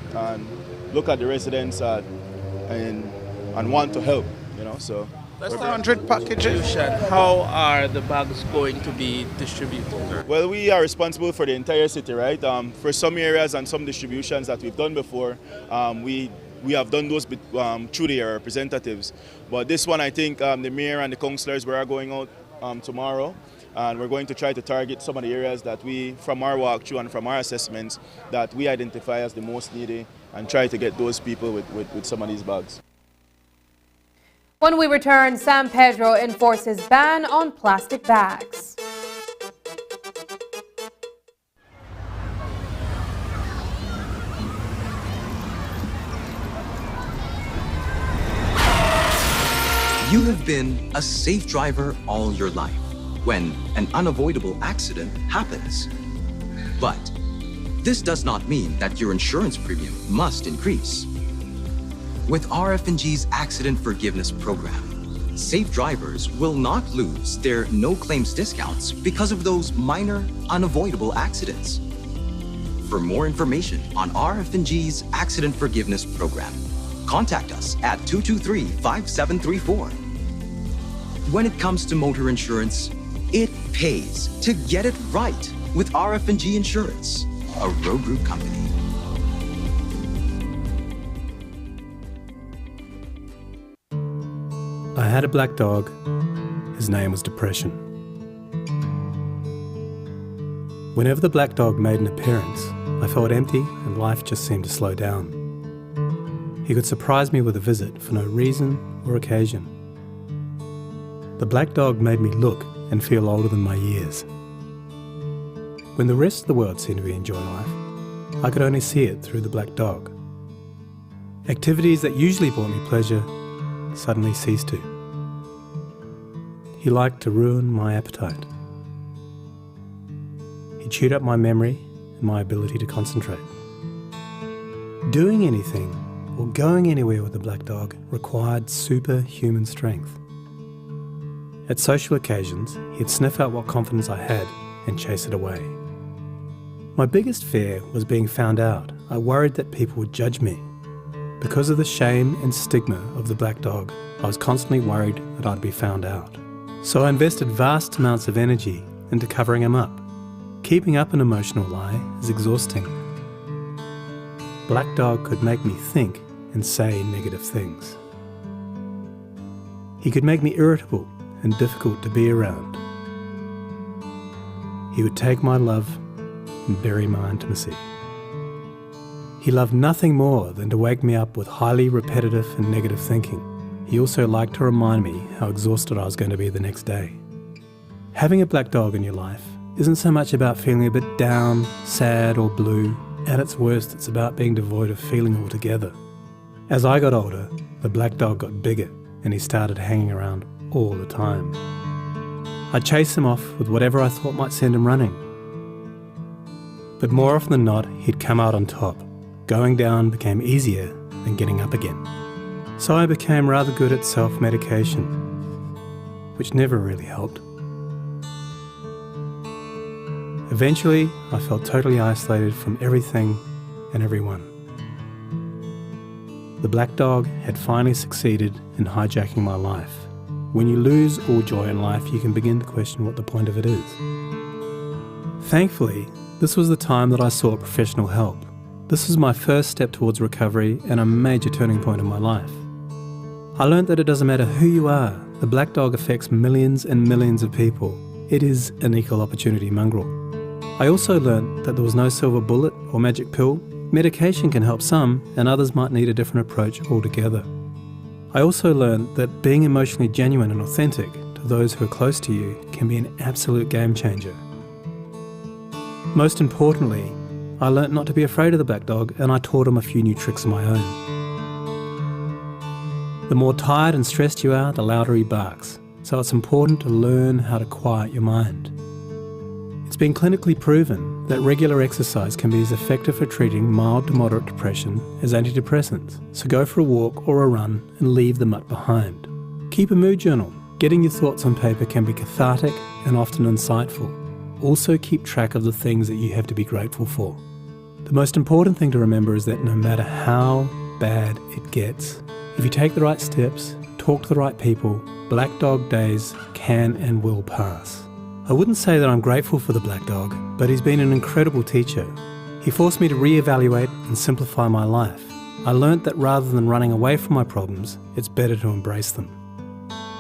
look at the residents and want to help, you know. So that's the 100 packages. How are the bags going to be distributed? Well, we are responsible for the entire city, right? For some areas and some distributions that we've done before, we have done those through their representatives. But this one, I think the mayor and the councillors, we are going out tomorrow, and we're going to try to target some of the areas that we, from our walkthrough and from our assessments, that we identify as the most needy, and try to get those people with some of these bags. When we return, San Pedro enforces ban on plastic bags. You have been a safe driver all your life when an unavoidable accident happens. But this does not mean that your insurance premium must increase. With RF&G's Accident Forgiveness Program, safe drivers will not lose their no-claims discounts because of those minor, unavoidable accidents. For more information on RF&G's Accident Forgiveness Program, contact us at 223-5734. When it comes to motor insurance, it pays to get it right with RF&G Insurance, a Road Group company. I had a black dog. His name was Depression. Whenever the black dog made an appearance, I felt empty and life just seemed to slow down. He could surprise me with a visit for no reason or occasion. The black dog made me look and feel older than my years. When the rest of the world seemed to be enjoying life, I could only see it through the black dog. Activities that usually brought me pleasure suddenly ceased to. He liked to ruin my appetite. He chewed up my memory and my ability to concentrate. Doing anything or going anywhere with the black dog required superhuman strength. At social occasions, he'd sniff out what confidence I had and chase it away. My biggest fear was being found out. I worried that people would judge me. Because of the shame and stigma of the black dog, I was constantly worried that I'd be found out. So I invested vast amounts of energy into covering him up. Keeping up an emotional lie is exhausting. Black dog could make me think and say negative things. He could make me irritable and difficult to be around. He would take my love and bury my intimacy. He loved nothing more than to wake me up with highly repetitive and negative thinking. He also liked to remind me how exhausted I was going to be the next day. Having a black dog in your life isn't so much about feeling a bit down, sad or blue. At its worst, it's about being devoid of feeling altogether. As I got older, the black dog got bigger and he started hanging around all the time. I'd chase him off with whatever I thought might send him running. But more often than not, he'd come out on top. Going down became easier than getting up again. So I became rather good at self-medication, which never really helped. Eventually, I felt totally isolated from everything and everyone. The black dog had finally succeeded in hijacking my life. When you lose all joy in life, you can begin to question what the point of it is. Thankfully, this was the time that I sought professional help. This was my first step towards recovery and a major turning point in my life. I learned that it doesn't matter who you are, the black dog affects millions and millions of people. It is an equal opportunity mongrel. I also learned that there was no silver bullet or magic pill. Medication can help some, and others might need a different approach altogether. I also learned that being emotionally genuine and authentic to those who are close to you can be an absolute game changer. Most importantly, I learnt not to be afraid of the black dog, and I taught him a few new tricks of my own. The more tired and stressed you are, the louder he barks, so it's important to learn how to quiet your mind. It's been clinically proven that regular exercise can be as effective for treating mild to moderate depression as antidepressants, so go for a walk or a run and leave the mutt behind. Keep a mood journal. Getting your thoughts on paper can be cathartic and often insightful. Also keep track of the things that you have to be grateful for. The most important thing to remember is that no matter how bad it gets, if you take the right steps, talk to the right people, black dog days can and will pass. I wouldn't say that I'm grateful for the black dog, but he's been an incredible teacher. He forced me to reevaluate and simplify my life. I learnt that rather than running away from my problems, it's better to embrace them.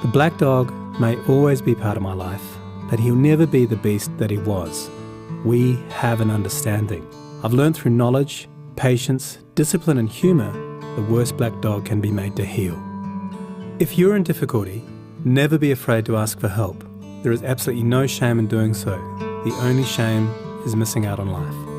The black dog may always be part of my life, but he'll never be the beast that he was. We have an understanding. I've learned through knowledge, patience, discipline and humour, the worst black dog can be made to heal. If you're in difficulty, never be afraid to ask for help. There is absolutely no shame in doing so. The only shame is missing out on life.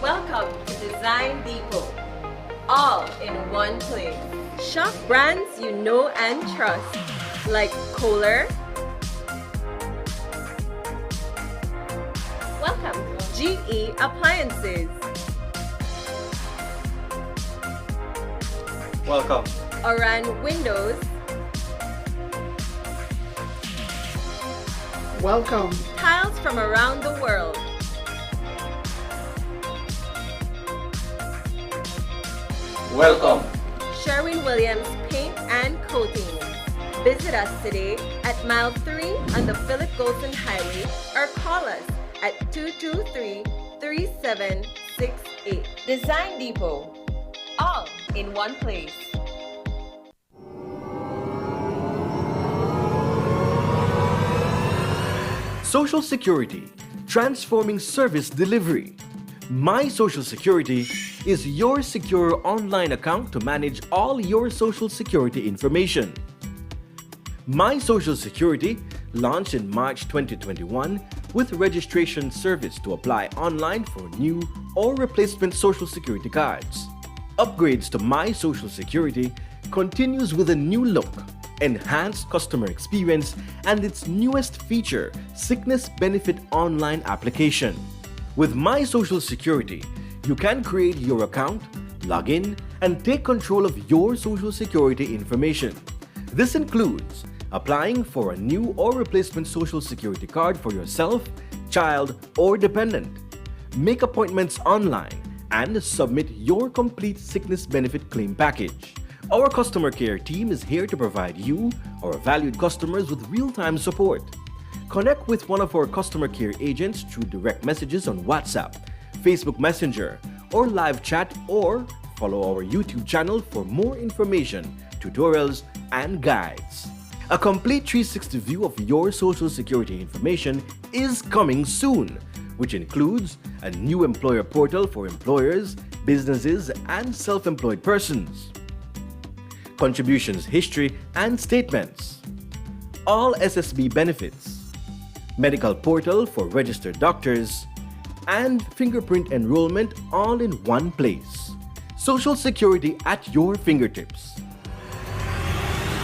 Welcome to Design Depot. All in one place. Shop brands you know and trust, like Kohler. Welcome, GE Appliances. Welcome. Oran Windows. Welcome. Tiles from around the world. Welcome. Sherwin-Williams Paint and Coatings. Visit us today at mile 3 on the Philip Golson Highway or call us at 223-3768. Design Depot. All in one place. Social Security, transforming service delivery. My Social Security is your secure online account to manage all your Social Security information. My Social Security launched in March 2021 with registration service to apply online for new or replacement Social Security cards. Upgrades to My Social Security continues with a new look, enhanced customer experience, and its newest feature, Sickness Benefit Online application. With My Social Security, you can create your account, log in, and take control of your Social Security information. This includes applying for a new or replacement Social Security card for yourself, child, or dependent. Make appointments online and submit your complete sickness benefit claim package. Our customer care team is here to provide you, our valued customers, with real-time support. Connect with one of our customer care agents through direct messages on WhatsApp, Facebook Messenger, or live chat, or follow our YouTube channel for more information, tutorials, and guides. A complete 360 view of your Social Security information is coming soon, which includes a new employer portal for employers, businesses, and self-employed persons, contributions history and statements, all SSB benefits, medical portal for registered doctors, and fingerprint enrollment all in one place. Social Security at your fingertips.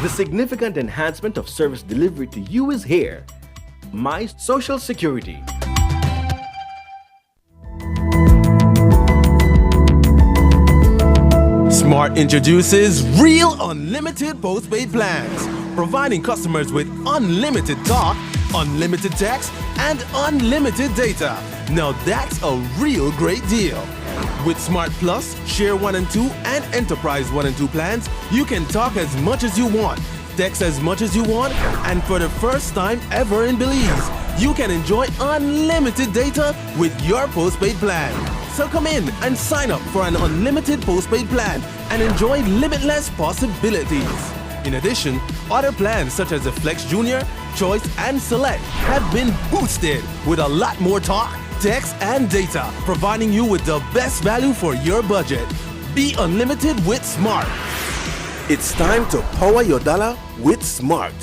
The significant enhancement of service delivery to you is here. My Social Security. Smart introduces Real Unlimited Postpaid Plans, providing customers with unlimited talk, unlimited text, and unlimited data. Now that's a real great deal. With Smart Plus, Share 1 and 2, and Enterprise 1 and 2 plans, you can talk as much as you want, text as much as you want, and for the first time ever in Belize, you can enjoy unlimited data with your postpaid plan. So come in and sign up for an unlimited postpaid plan and enjoy limitless possibilities. In addition, other plans such as the Flex Junior, Choice, and Select have been boosted with a lot more talk, text, and data, providing you with the best value for your budget. Be unlimited with Smart. It's time to power your dollar with Smart.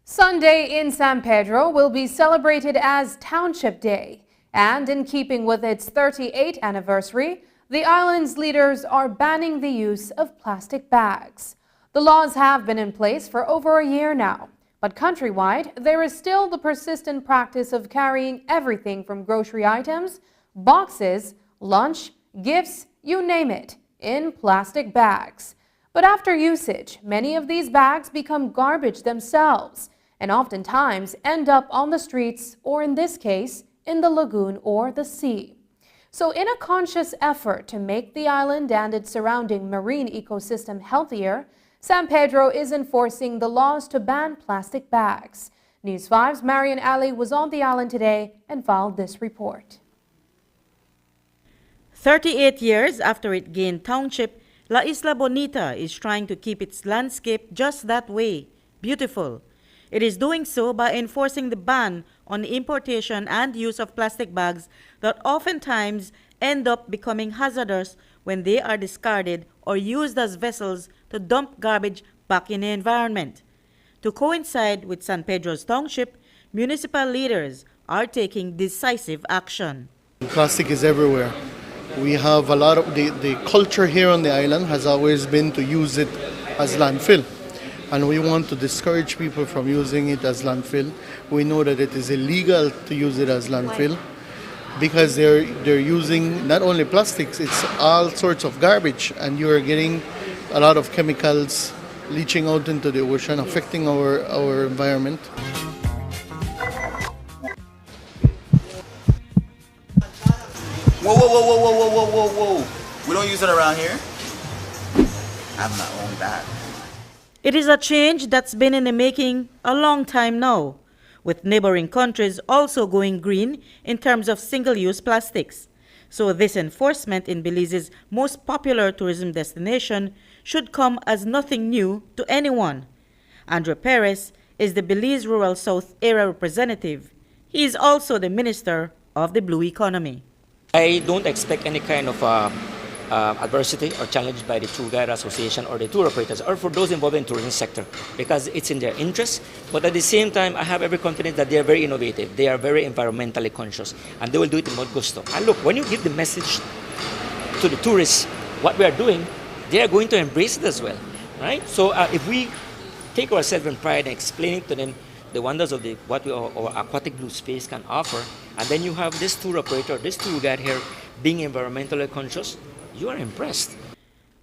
Sunday in San Pedro will be celebrated as Township Day. And in keeping with its 38th anniversary, the island's leaders are banning the use of plastic bags. The laws have been in place for over a year now, but countrywide, there is still the persistent practice of carrying everything from grocery items, boxes, lunch, gifts, you name it, in plastic bags. But after usage, many of these bags become garbage themselves and oftentimes end up on the streets, or in this case, in the lagoon or the sea. So in a conscious effort to make the island and its surrounding marine ecosystem healthier, San Pedro is enforcing the laws to ban plastic bags. News 5's Marian Ali was on the island today and filed this report. 38 years after it gained township, La Isla Bonita is trying to keep its landscape just that way, beautiful. It is doing so by enforcing the ban on the importation and use of plastic bags that oftentimes end up becoming hazardous when they are discarded or used as vessels to dump garbage back in the environment. To coincide with San Pedro's township, municipal leaders are taking decisive action. Plastic is everywhere. We have a lot of the culture here on the island has always been to use it as landfill. And we want to discourage people from using it as landfill. We know that it is illegal to use it as landfill because they're using not only plastics, it's all sorts of garbage, and you are getting a lot of chemicals leaching out into the ocean, affecting our environment. Whoa, whoa, whoa, whoa, whoa, whoa, whoa, whoa, whoa. We don't use it around here. I'm not on that. It is a change that's been in the making a long time now, with neighboring countries also going green in terms of single-use plastics. So this enforcement in Belize's most popular tourism destination should come as nothing new to anyone. Andrew Perez is the Belize Rural South Area representative. He is also the Minister of the Blue Economy. I don't expect any kind of adversity or challenge by the Tour Guide Association or the tour operators or for those involved in the tourism sector because it's in their interest. But at the same time, I have every confidence that they are very innovative. They are very environmentally conscious and they will do it in mod gusto. And look, when you give the message to the tourists what we are doing, they are going to embrace it as well, right? So if we take ourselves in pride and explaining to them the wonders of what our aquatic blue space can offer, and then you have this tour operator, this tour guide here being environmentally conscious, you are impressed.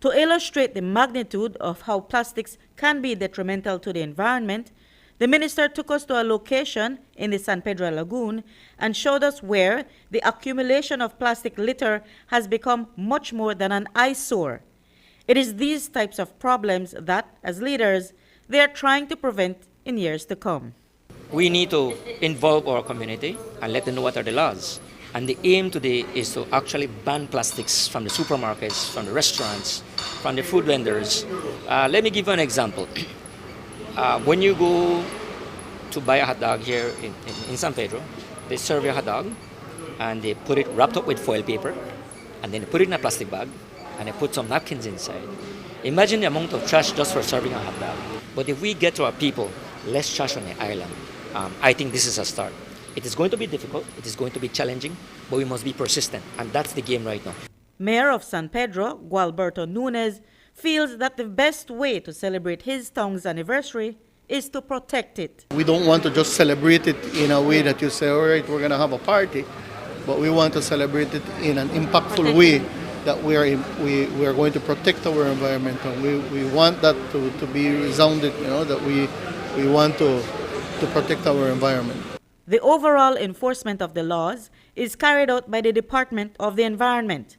To illustrate the magnitude of how plastics can be detrimental to the environment, the minister took us to a location in the San Pedro Lagoon and showed us where the accumulation of plastic litter has become much more than an eyesore. It is these types of problems that, as leaders, they are trying to prevent in years to come. We need to involve our community and let them know what are the laws. And the aim today is to actually ban plastics from the supermarkets, from the restaurants, from the food vendors. Let me give you an example. When you go to buy a hot dog here in San Pedro, they serve you a hot dog and they put it wrapped up with foil paper and then they put it in a plastic bag and they put some napkins inside. Imagine the amount of trash just for serving a hot dog. But if we get to our people less trash on the island, I think this is a start. It is going to be difficult, it is going to be challenging, but we must be persistent, and that's the game right now. Mayor of San Pedro, Gualberto Nunez, feels that the best way to celebrate his town's anniversary is to protect it. We don't want to just celebrate it in a way that you say, all right, we're going to have a party, but we want to celebrate it in an impactful way that we are going to protect our environment, and we want that to be resounded, that we want to protect our environment. The overall enforcement of the laws is carried out by the Department of the Environment.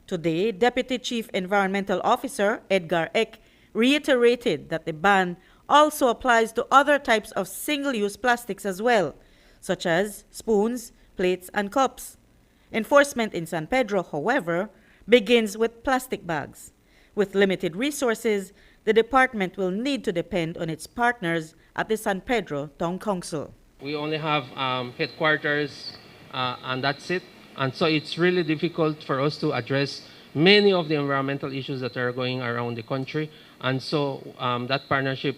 Today, Deputy Chief Environmental Officer Edgar Eck reiterated that the ban also applies to other types of single-use plastics as well, such as spoons, plates, and cups. Enforcement in San Pedro, however, begins with plastic bags. With limited resources, the department will need to depend on its partners at the San Pedro Town Council. We only have headquarters and that's it. And so it's really difficult for us to address many of the environmental issues that are going around the country. And so that partnership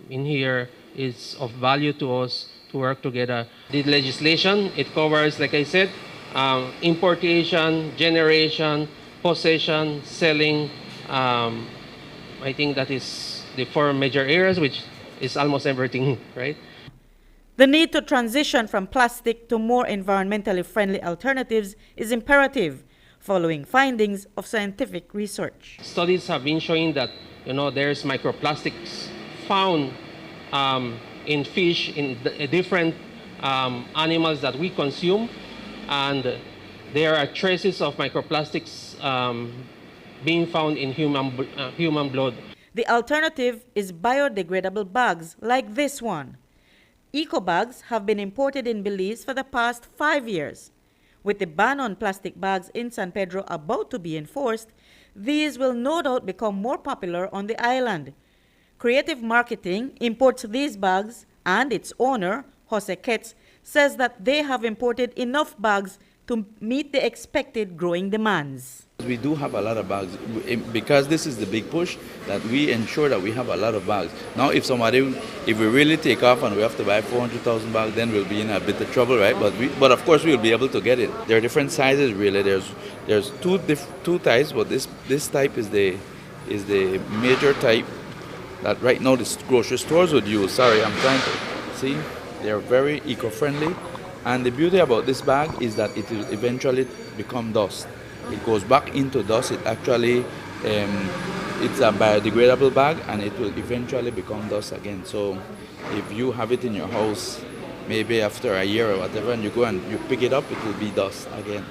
in here is of value to us to work together. The legislation, it covers, like I said, importation, generation, possession, selling. I think that is the 4 major areas, which is almost everything, right? The need to transition from plastic to more environmentally friendly alternatives is imperative, following findings of scientific research. Studies have been showing that there's microplastics found in fish, in different animals that we consume, and there are traces of microplastics being found in human blood. The alternative is biodegradable bags like this one. Eco bags have been imported in Belize for the past 5 years. With the ban on plastic bags in San Pedro about to be enforced, these will no doubt become more popular on the island. Creative Marketing imports these bags, and its owner, Jose Ketz, says that they have imported enough bags to meet the expected growing demands. We do have a lot of bags because this is the big push that we ensure that we have a lot of bags. Now, if we really take off and we have to buy 400,000 bags, then we'll be in a bit of trouble, right? But of course we'll be able to get it. There are different sizes, really. There's two types, but this type is the major type that right now the grocery stores would use. Sorry, I'm trying to see. They're very eco-friendly, and the beauty about this bag is that it will eventually become dust. It goes back into dust. It actually, it's a biodegradable bag, and it will eventually become dust again. So if you have it in your house, maybe after a year or whatever, and you go and you pick it up, it will be dust again.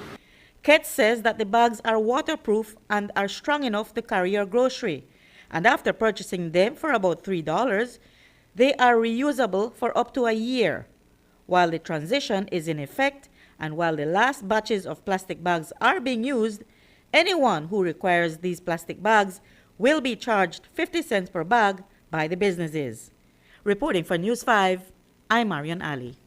Ketz says that the bags are waterproof and are strong enough to carry your grocery. And after purchasing them for about $3, they are reusable for up to a year. While the transition is in effect, and while the last batches of plastic bags are being used, anyone who requires these plastic bags will be charged 50 cents per bag by the businesses. Reporting for News 5, I'm Marian Ali.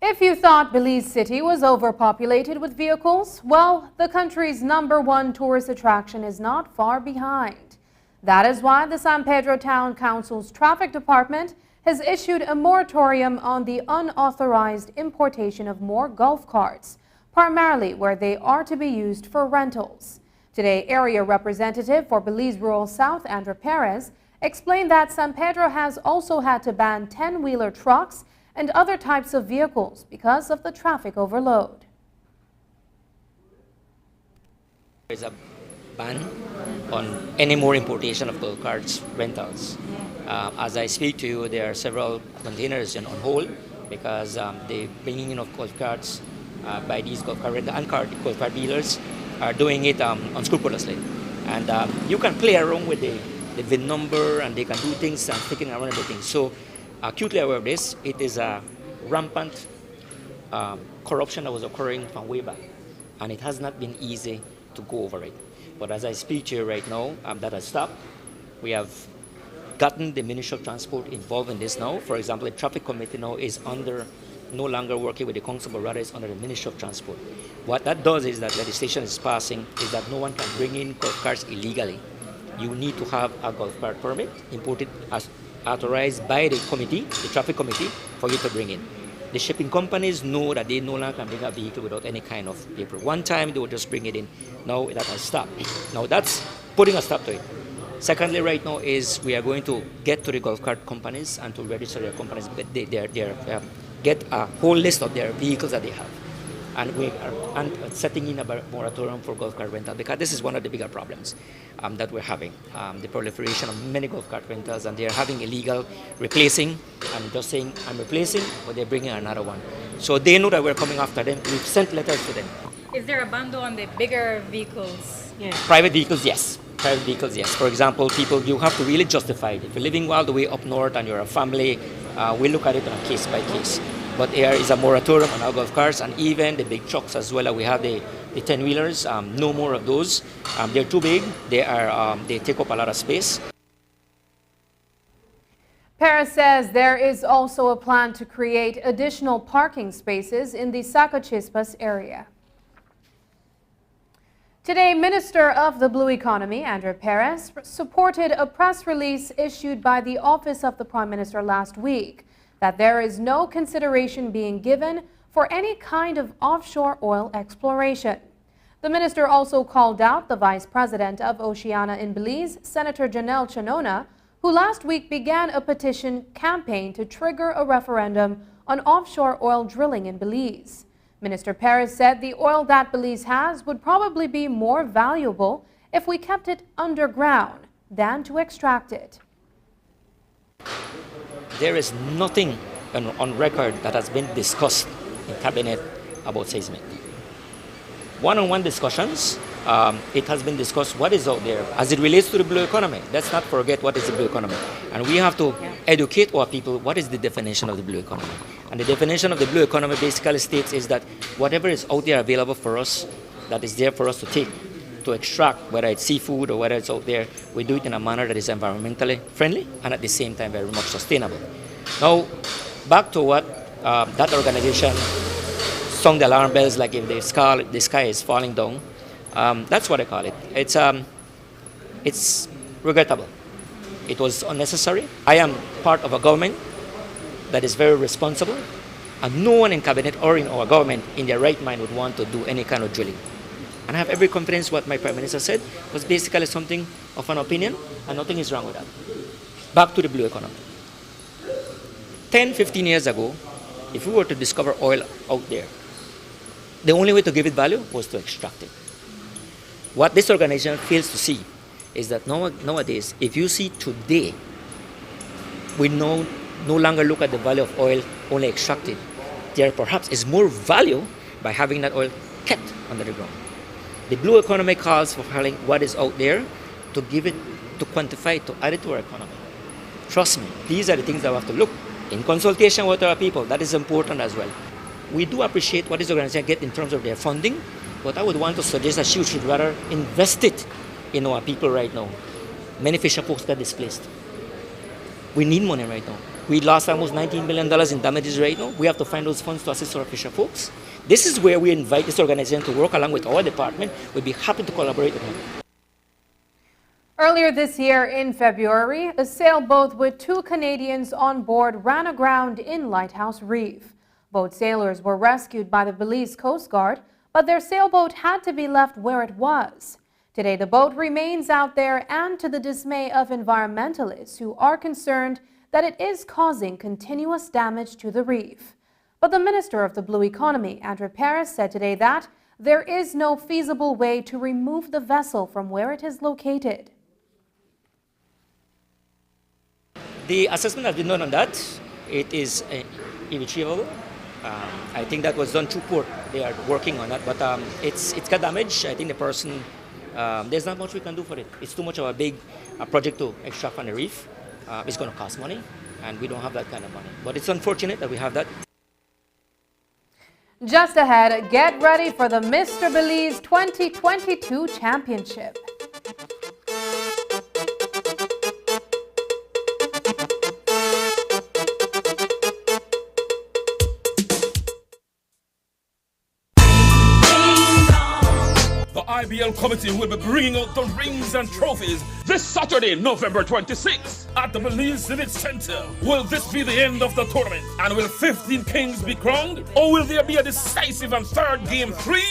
If you thought Belize City was overpopulated with vehicles, well, the country's #1 tourist attraction is not far behind. That is why the San Pedro Town Council's traffic department has issued a moratorium on the unauthorized importation of more golf carts, primarily where they are to be used for rentals. Today, Area Representative for Belize Rural South, Andrea Perez, explained that San Pedro has also had to ban 10-wheeler trucks and other types of vehicles because of the traffic overload. There's a ban on any more importation of golf carts rentals. As I speak to you, there are several containers on hold because the bringing in of golf carts by these golf cart golf cart dealers are doing it unscrupulously. And you can play around with the VIN number, and they can do things and sticking around everything. So acutely aware of this, it is a rampant corruption that was occurring from way back, and it has not been easy to go over it. But as I speak to you right now, that has stopped. We have gotten the Ministry of Transport involved in this now. For example, the traffic committee now is no longer working with the council, but rather it's under the Ministry of Transport. What that does is that legislation is passing is that no one can bring in golf carts illegally. You need to have a golf cart permit imported as authorized by the committee, the traffic committee, for you to bring in. The shipping companies know that they no longer can bring a vehicle without any kind of paper. One time they would just bring it in. Now that has stopped. Now that's putting a stop to it. Secondly, right now is we are going to get to the golf cart companies and to register their companies, get a whole list of their vehicles that they have. And we are setting in a moratorium for golf cart rental because this is one of the bigger problems that we're having. The proliferation of many golf cart rentals, and they're having illegal replacing and just saying, I'm replacing, but they're bringing another one. So they know that we're coming after them. We've sent letters to them. Is there a ban on the bigger vehicles? Yeah. Private vehicles, yes. Private vehicles, yes. For example, people, you have to really justify it. If you're living all the way up north and you're a family, we look at it on a case by case. But there is a moratorium on our golf cars and even the big trucks as well. We have the 10-wheelers, no more of those. They're too big. They take up a lot of space. Perez says there is also a plan to create additional parking spaces in the Sacochispas area. Today, Minister of the Blue Economy, Andrea Perez, supported a press release issued by the Office of the Prime Minister last week that there is no consideration being given for any kind of offshore oil exploration. The minister also called out the Vice President of Oceana in Belize, Senator Janelle Chanona, who last week began a petition campaign to trigger a referendum on offshore oil drilling in Belize. Minister Perez said the oil that Belize has would probably be more valuable if we kept it underground than to extract it. There is nothing on record that has been discussed in Cabinet about seismic. One-on-one discussions, it has been discussed what is out there as it relates to the blue economy. Let's not forget what is the blue economy. And we have to educate our people what is the definition of the blue economy. And the definition of the blue economy basically states is that whatever is out there available for us, that is there for us to take, to extract, whether it's seafood or whether it's out there, we do it in a manner that is environmentally friendly and at the same time very much sustainable. Now, back to what that organization sound the alarm bells like if the sky is falling down. That's what I call it. It's regrettable. It was unnecessary. I am part of a government that is very responsible, and no one in cabinet or in our government in their right mind would want to do any kind of drilling. And I have every confidence what my Prime Minister said was basically something of an opinion, and nothing is wrong with that. Back to the blue economy. 10, 15 years ago, if we were to discover oil out there, the only way to give it value was to extract it. What this organization fails to see is that nowadays, if you see today, we no longer look at the value of oil only extracted. There perhaps is more value by having that oil kept under the ground. The blue economy calls for having what is out there to give it, to quantify it, to add it to our economy. Trust me, these are the things that we have to look in consultation with our people. That is important as well. We do appreciate what this organization gets in terms of their funding, but I would want to suggest that she should rather invest it in our people right now. Many fisher folks got displaced. We need money right now. We lost almost $19 million in damages right now. We have to find those funds to assist our fisher folks. This is where we invite this organization to work along with our department. We'd be happy to collaborate with them. Earlier this year in February, a sailboat with 2 Canadians on board ran aground in Lighthouse Reef. Both sailors were rescued by the Belize Coast Guard, but their sailboat had to be left where it was. Today, the boat remains out there, and to the dismay of environmentalists who are concerned that it is causing continuous damage to the reef. But the Minister of the Blue Economy, Andrew Paris, said today that there is no feasible way to remove the vessel from where it is located. The assessment has been done on that. It is irretrievable. I think that was done through port. They are working on that, but it's got damage. I think the person, there's not much we can do for it. It's too much of a big project to extract from the reef. It's going to cost money, and we don't have that kind of money. But it's unfortunate that we have that. Just ahead, get ready for the Mr. Belize 2022 Championship. IBL committee will be bringing out the rings and trophies this Saturday, November 26th at the Belize Civic Center. Will this be the end of the tournament? And will 15 kings be crowned? Or will there be a decisive and third game 3?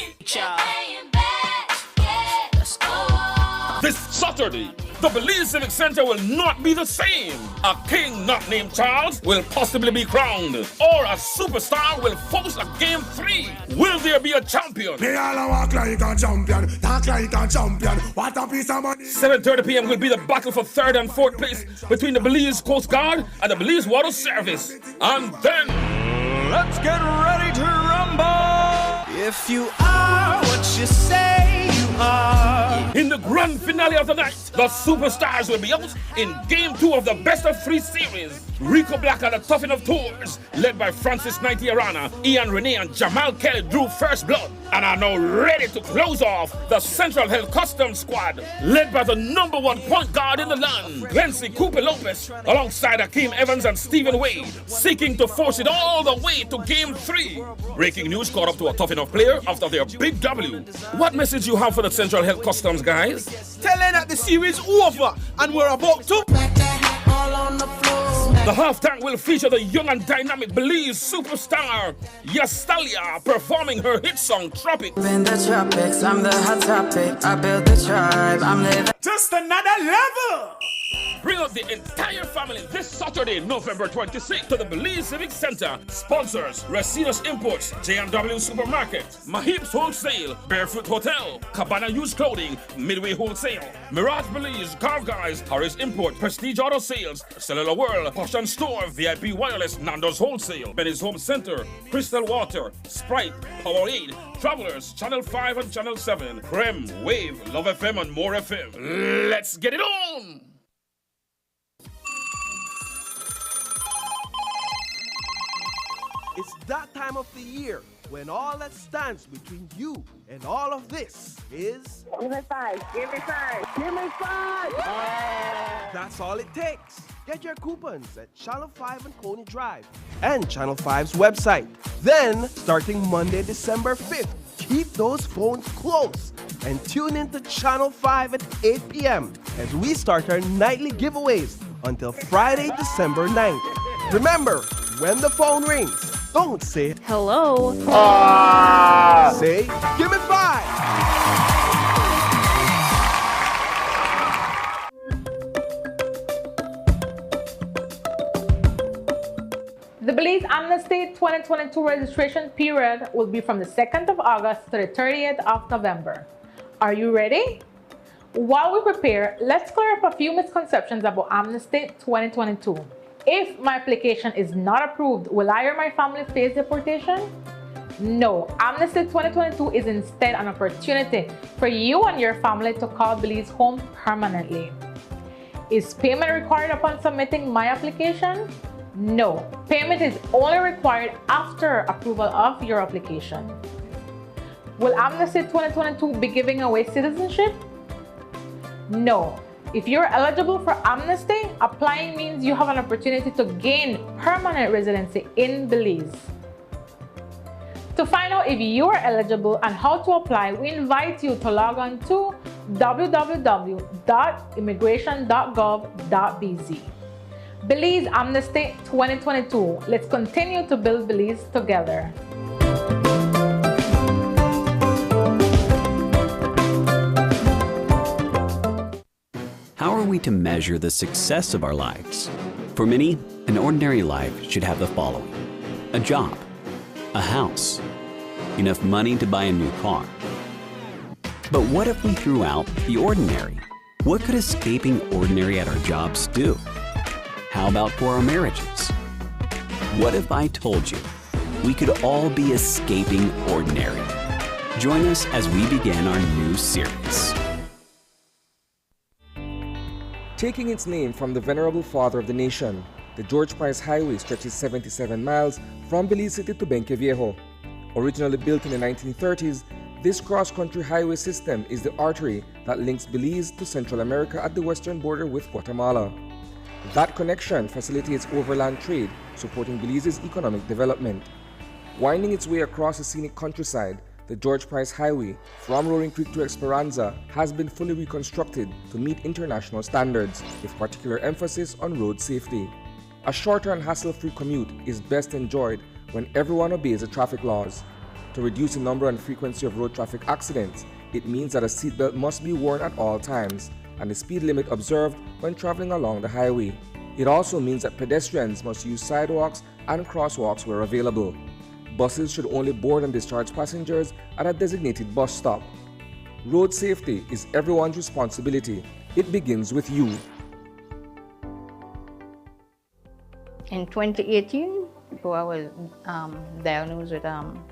This Saturday, the Belize Civic Center will not be the same. A king not named Charles will possibly be crowned, or a superstar will force a game 3. Will there be a champion? Me all walk like a champion, talk like a champion. What a piece of money. 7:30 p.m. will be the battle for 3rd and 4th place between the Belize Coast Guard and the Belize Water Service. And then, let's get ready to rumble. If you are what you say you are. In the grand finale of the night, the superstars will be out in Game 2 of the Best of 3 series. Rico Black and the Toughen of Tours, led by Francis Naitiarana, Ian Renee, and Jamal Kelly drew first blood and are now ready to close off the Central Health Customs Squad, led by the #1 point guard in the land, Glency Cooper Lopez, alongside Akeem Evans and Stephen Wade, seeking to force it all the way to Game 3. Breaking news caught up to a tough enough player after their big W. What message you have for the Central Health Customs guys? Tell them that the series over and we're about to. The half-tank will feature the young and dynamic Belize superstar Yastalia performing her hit song Tropic. In the tropics, I'm the hot topic. I built the tribe, I'm living. Just another level! Bring out the entire family this Saturday, November 26th to the Belize Civic Center. Sponsors: Racina's Imports, J&W Supermarket, Mahib's Wholesale, Barefoot Hotel, Cabana Used Clothing, Midway Wholesale, Mirage Belize, Car Guys, Harris Import, Prestige Auto Sales, Cellular World, Posh and Store, VIP Wireless, Nando's Wholesale, Benny's Home Center, Crystal Water, Sprite, Powerade, Travelers, Channel 5 and Channel 7, Creme, Wave, Love FM and More FM. Let's get it on! It's that time of the year when all that stands between you and all of this is... Give me 5, give me 5, give me 5! That's all it takes. Get your coupons at Channel 5 and Coney Drive and Channel 5's website. Then, starting Monday, December 5th, keep those phones close and tune in to Channel 5 at 8 p.m. as we start our nightly giveaways until Friday, December 9th. Remember, when the phone rings, don't say hello. Say, give me 5. The Belize Amnesty 2022 registration period will be from the 2nd of August to the 30th of November. Are you ready? While we prepare, let's clear up a few misconceptions about Amnesty 2022. If my application is not approved, will I or my family face deportation? No, Amnesty 2022 is instead an opportunity for you and your family to call Belize home permanently. Is payment required upon submitting my application? No, payment is only required after approval of your application. Will Amnesty 2022 be giving away citizenship? No. If you're eligible for Amnesty, applying means you have an opportunity to gain permanent residency in Belize. To find out if you are eligible and how to apply, we invite you to log on to www.immigration.gov.bz. Belize Amnesty 2022. Let's continue to build Belize together. How are we to measure the success of our lives? For many, an ordinary life should have the following: a job, a house, enough money to buy a new car. But what if we threw out the ordinary? What could escaping ordinary at our jobs do? How about for our marriages? What if I told you we could all be escaping ordinary? Join us as we begin our new series. Taking its name from the venerable father of the nation, the George Price Highway stretches 77 miles from Belize City to Benque Viejo. Originally built in the 1930s, this cross-country highway system is the artery that links Belize to Central America at the western border with Guatemala. That connection facilitates overland trade, supporting Belize's economic development. Winding its way across the scenic countryside, the George Price Highway from Roaring Creek to Esperanza has been fully reconstructed to meet international standards, with particular emphasis on road safety. A shorter and hassle-free commute is best enjoyed when everyone obeys the traffic laws. To reduce the number and frequency of road traffic accidents, it means that a seatbelt must be worn at all times and the speed limit observed when traveling along the highway. It also means that pedestrians must use sidewalks and crosswalks where available. Buses should only board and discharge passengers at a designated bus stop. Road safety is everyone's responsibility. It begins with you. In 2018, I was diagnosed with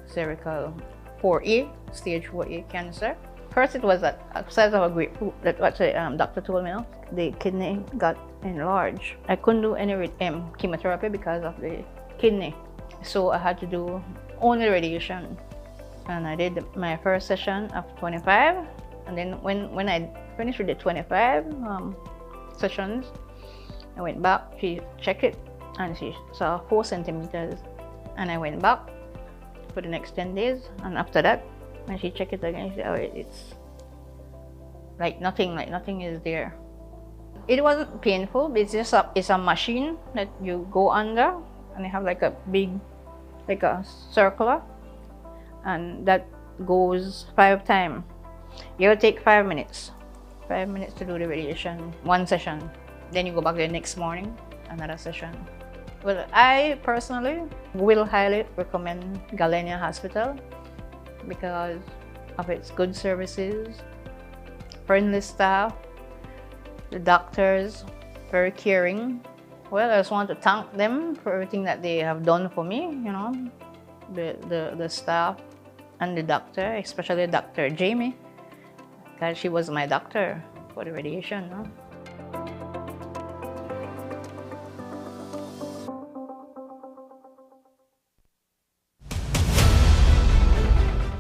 cervical 4A, stage 4A cancer. First, it was a size of a grapefruit. That's what the doctor told me. The kidney got enlarged. I couldn't do any chemotherapy because of the kidney. So I had to do only radiation. And I did my first session of 25. And then when I finished with the 25 sessions, I went back, she checked it, and she saw 4 centimeters. And I went back for the next 10 days. And after that, when she checked it again, she said, oh, it's like nothing is there. It wasn't painful, but it's a machine that you go under, and they have like a big, like a circular, and that goes 5 times. You will take 5 minutes. 5 minutes to do the radiation, 1 session. Then you go back the next morning, another session. Well, I personally will highly recommend Galenia Hospital because of its good services, friendly staff, the doctors, very caring. Well, I just want to thank them for everything that they have done for me, you know, the staff and the doctor, especially Dr. Jamie, because she was my doctor for the radiation. No?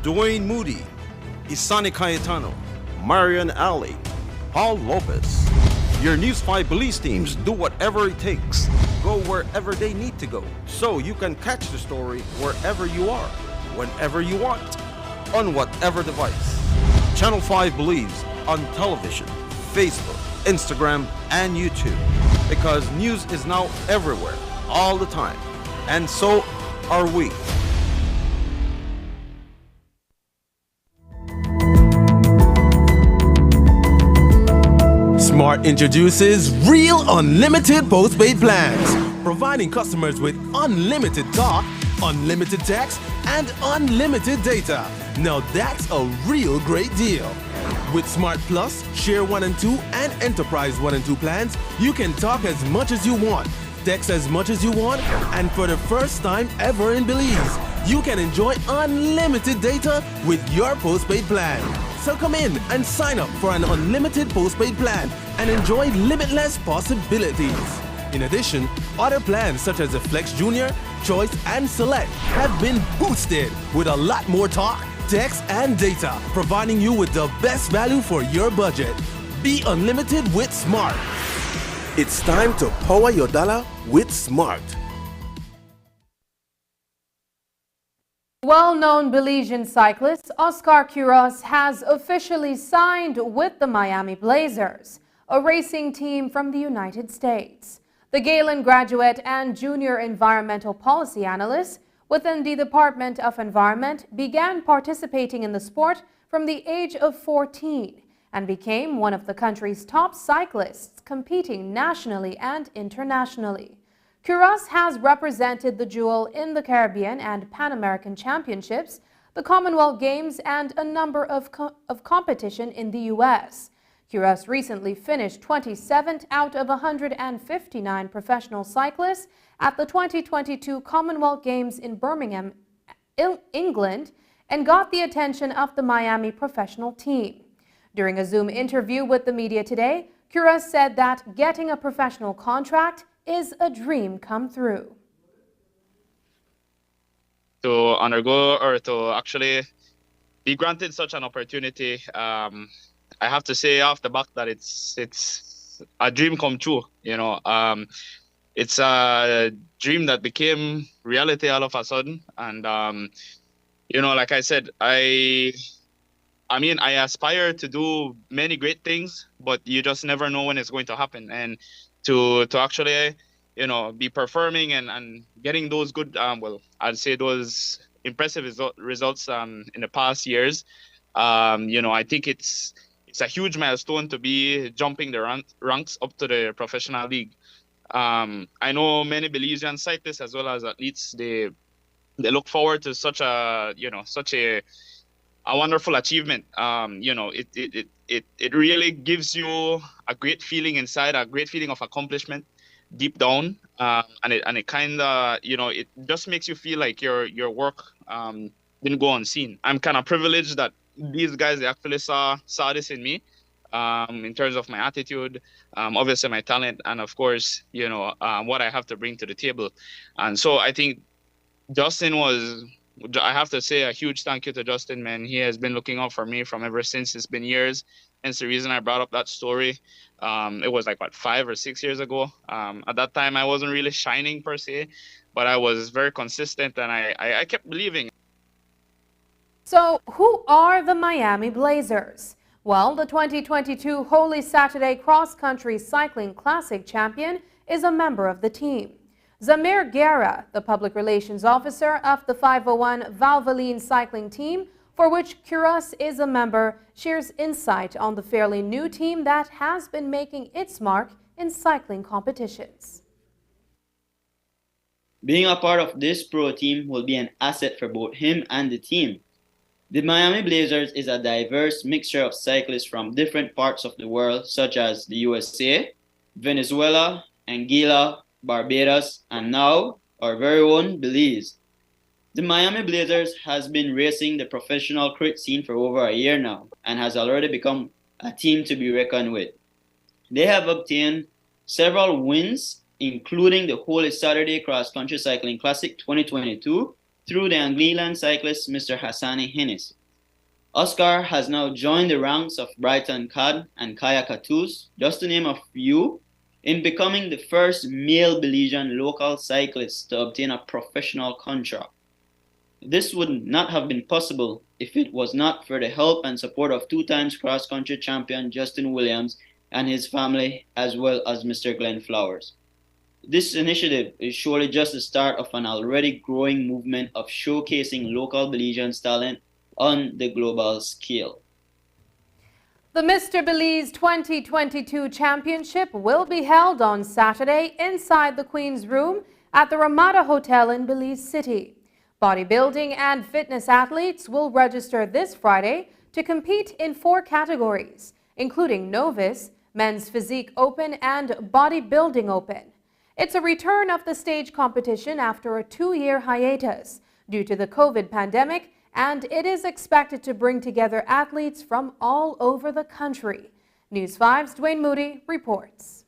Dwayne Moody, Isani Cayetano, Marian Ali, Paul Lopez, Your News 5 Belize teams do whatever it takes, go wherever they need to go, so you can catch the story wherever you are, whenever you want, on whatever device. Channel 5 Belize on television, Facebook, Instagram, and YouTube. Because news is now everywhere, all the time. And so are we. Smart introduces Real Unlimited postpaid plans, providing customers with unlimited talk, unlimited text, and unlimited data. Now that's a real great deal. With Smart Plus, Share 1 and 2, and Enterprise 1 and 2 plans, you can talk as much as you want, text as much as you want, and for the first time ever in Belize, you can enjoy unlimited data with your postpaid plan. So come in and sign up for an unlimited postpaid plan and enjoy limitless possibilities. In addition, other plans such as the Flex Junior, Choice, and Select have been boosted with a lot more talk, text, and data, providing you with the best value for your budget. Be unlimited with Smart. It's time to power your dollar with Smart. Well-known Belizean cyclist Oscar Quiros has officially signed with the Miami Blazers, a racing team from the United States. The Galen graduate and junior environmental policy analyst within the Department of Environment began participating in the sport from the age of 14 and became one of the country's top cyclists competing nationally and internationally. Quiros has represented the jewel in the Caribbean and Pan American Championships, the Commonwealth Games, and a number of competition in the U.S. Quiros recently finished 27th out of 159 professional cyclists at the 2022 Commonwealth Games in Birmingham, England, and got the attention of the Miami professional team. During a Zoom interview with the media today, Quiros said that getting a professional contract is a dream come through. To undergo or to actually be granted such an opportunity, I have to say off the back that it's a dream come true. You know, it's a dream that became reality all of a sudden, and you know, like I said, I mean, I aspire to do many great things, but you just never know when it's going to happen. And to actually, you know, be performing and getting those good, well, I'd say those impressive results in the past years, you know, I think it's a huge milestone to be jumping the ranks up to the professional league. I know many Belizean cyclists as well as athletes, they look forward to such a, you know, such a wonderful achievement. You know, it really gives you a great feeling inside, a great feeling of accomplishment deep down, and it kind of, you know, it just makes you feel like your work didn't go unseen. I'm kind of privileged that these guys, they actually saw this in me, in terms of my attitude, obviously my talent, and of course, you know, what I have to bring to the table. And so I think Justin I have to say a huge thank you to Justin, man. He has been looking out for me from ever since. It's been years. Hence the reason I brought up that story. It was like, what, 5 or 6 years ago. At that time, I wasn't really shining per se, but I was very consistent, and I kept believing. So who are the Miami Blazers? Well, the 2022 Holy Saturday Cross Country Cycling Classic champion is a member of the team. Zamir Guerra, the public relations officer of the 501 Valvoline cycling team, for which Quiros is a member, shares insight on the fairly new team that has been making its mark in cycling competitions. Being a part of this pro team will be an asset for both him and the team. The Miami Blazers is a diverse mixture of cyclists from different parts of the world, such as the USA, Venezuela, Anguilla, Barbados, and now our very own Belize. The Miami Blazers has been racing the professional crit scene for over a year now and has already become a team to be reckoned with. They have obtained several wins, including the Holy Saturday Cross Country Cycling Classic 2022 through the Anguillan cyclist Mr. Hassani Hinnis. Oscar has now joined the ranks of Brighton Cad and Kaya Katus, just to name a few, in becoming the first male Belizean local cyclist to obtain a professional contract. This would not have been possible if it was not for the help and support of 2-time cross-country champion Justin Williams and his family, as well as Mr. Glenn Flowers. This initiative is surely just the start of an already growing movement of showcasing local Belizean talent on the global scale. The Mr. Belize 2022 Championship will be held on Saturday inside the Queen's Room at the Ramada Hotel in Belize City. Bodybuilding and fitness athletes will register this Friday to compete in 4 categories, including Novice, Men's Physique Open, and Bodybuilding Open. It's a return of the stage competition after a 2-year hiatus due to the COVID pandemic, and it is expected to bring together athletes from all over the country. News 5's Dwayne Moody reports.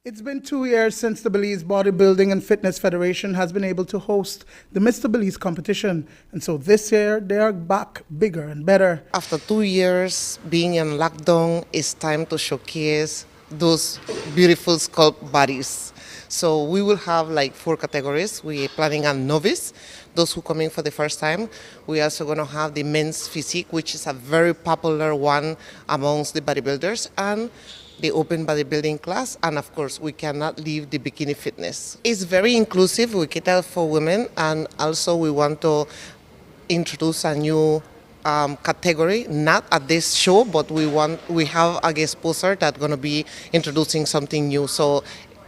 It's been 2 years since the Belize Bodybuilding and Fitness Federation has been able to host the Mr. Belize competition. And so this year, they are back bigger and better. After 2 years being in lockdown, it's time to showcase those beautiful sculpt bodies. So we will have like 4 categories. We're planning on novice, those who come in for the first time. We're also going to have the men's physique, which is a very popular one amongst the bodybuilders, and the open bodybuilding class, and of course we cannot leave the bikini fitness. It's very inclusive. We cater for women, and also we want to introduce a new category, not at this show, but we have a guest poster that's going to be introducing something new. So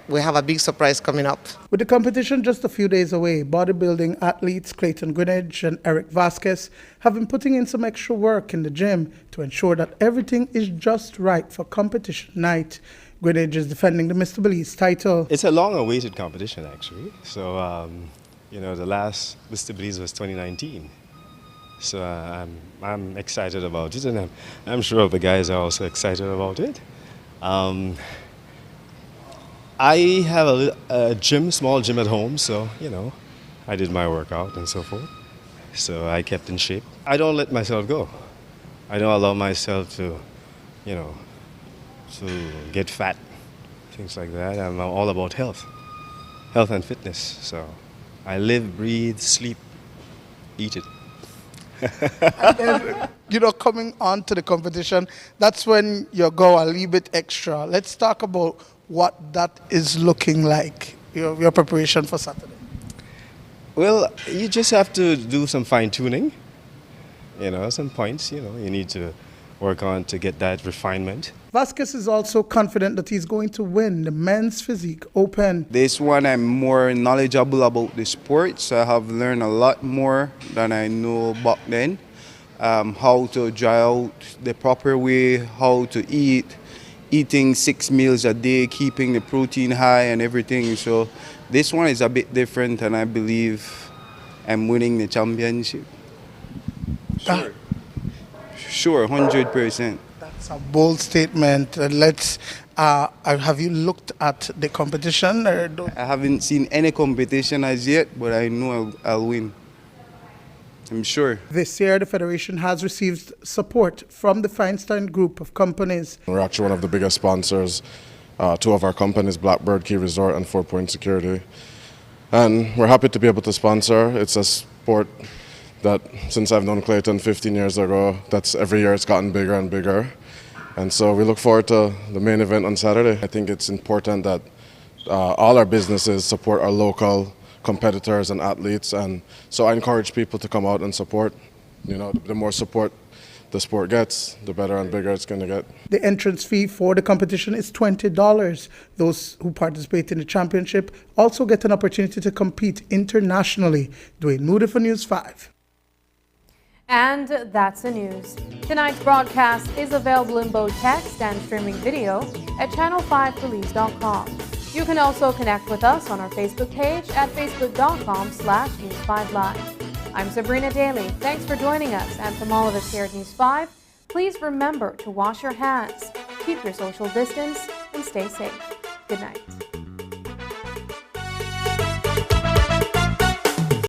we have a big surprise coming up. With the competition just a few days away, bodybuilding athletes Clayton Greenidge and Eric Vasquez have been putting in some extra work in the gym to ensure that everything is just right for competition night. Greenidge is defending the Mr. Belize title. It's a long-awaited competition, actually. So, the last Mr. Belize was 2019. So I'm excited about it, and I'm sure the guys are also excited about it. I have a small gym at home, so, I did my workout and so forth. So I kept in shape. I don't let myself go. I don't allow myself to, to get fat, things like that. I'm all about health and fitness. So I live, breathe, sleep, eat it. And then, coming on to the competition, that's when you go a little bit extra. Let's talk about what that is looking like, your preparation for Saturday. Well, you just have to do some fine-tuning, some points, you need to work on to get that refinement. Vasquez is also confident that he's going to win the Men's Physique Open. This one I'm more knowledgeable about the sport, so I have learned a lot more than I know back then. How to dry out the proper way, how to eat, eating 6 meals a day, keeping the protein high and everything. So this one is a bit different, and I believe I'm winning the championship. Sure, 100%. That's a bold statement. Have you looked at the competition? I haven't seen any competition as yet, but I know I'll win. I'm sure. This year, the Federation has received support from the Feinstein Group of companies. We're actually one of the biggest sponsors. 2 of our companies, Blackbird Key Resort and 4 Point Security. And we're happy to be able to sponsor. It's a sport that, since I've known Clayton 15 years ago, that's every year it's gotten bigger and bigger. And so we look forward to the main event on Saturday. I think it's important that all our businesses support our local competitors and athletes, and so I encourage people to come out and support. The more support the sport gets, the better and bigger it's going to get. The entrance fee for the competition is $20. Those who participate in the championship also get an opportunity to compete internationally. Dwayne Moody for News 5. And that's the news. Tonight's broadcast is available in both text and streaming video at channel5belize.com. You can also connect with us on our Facebook page at facebook.com/News5Live. I'm Sabrina Daly. Thanks for joining us. And from all of us here at News 5, please remember to wash your hands, keep your social distance, and stay safe. Good night.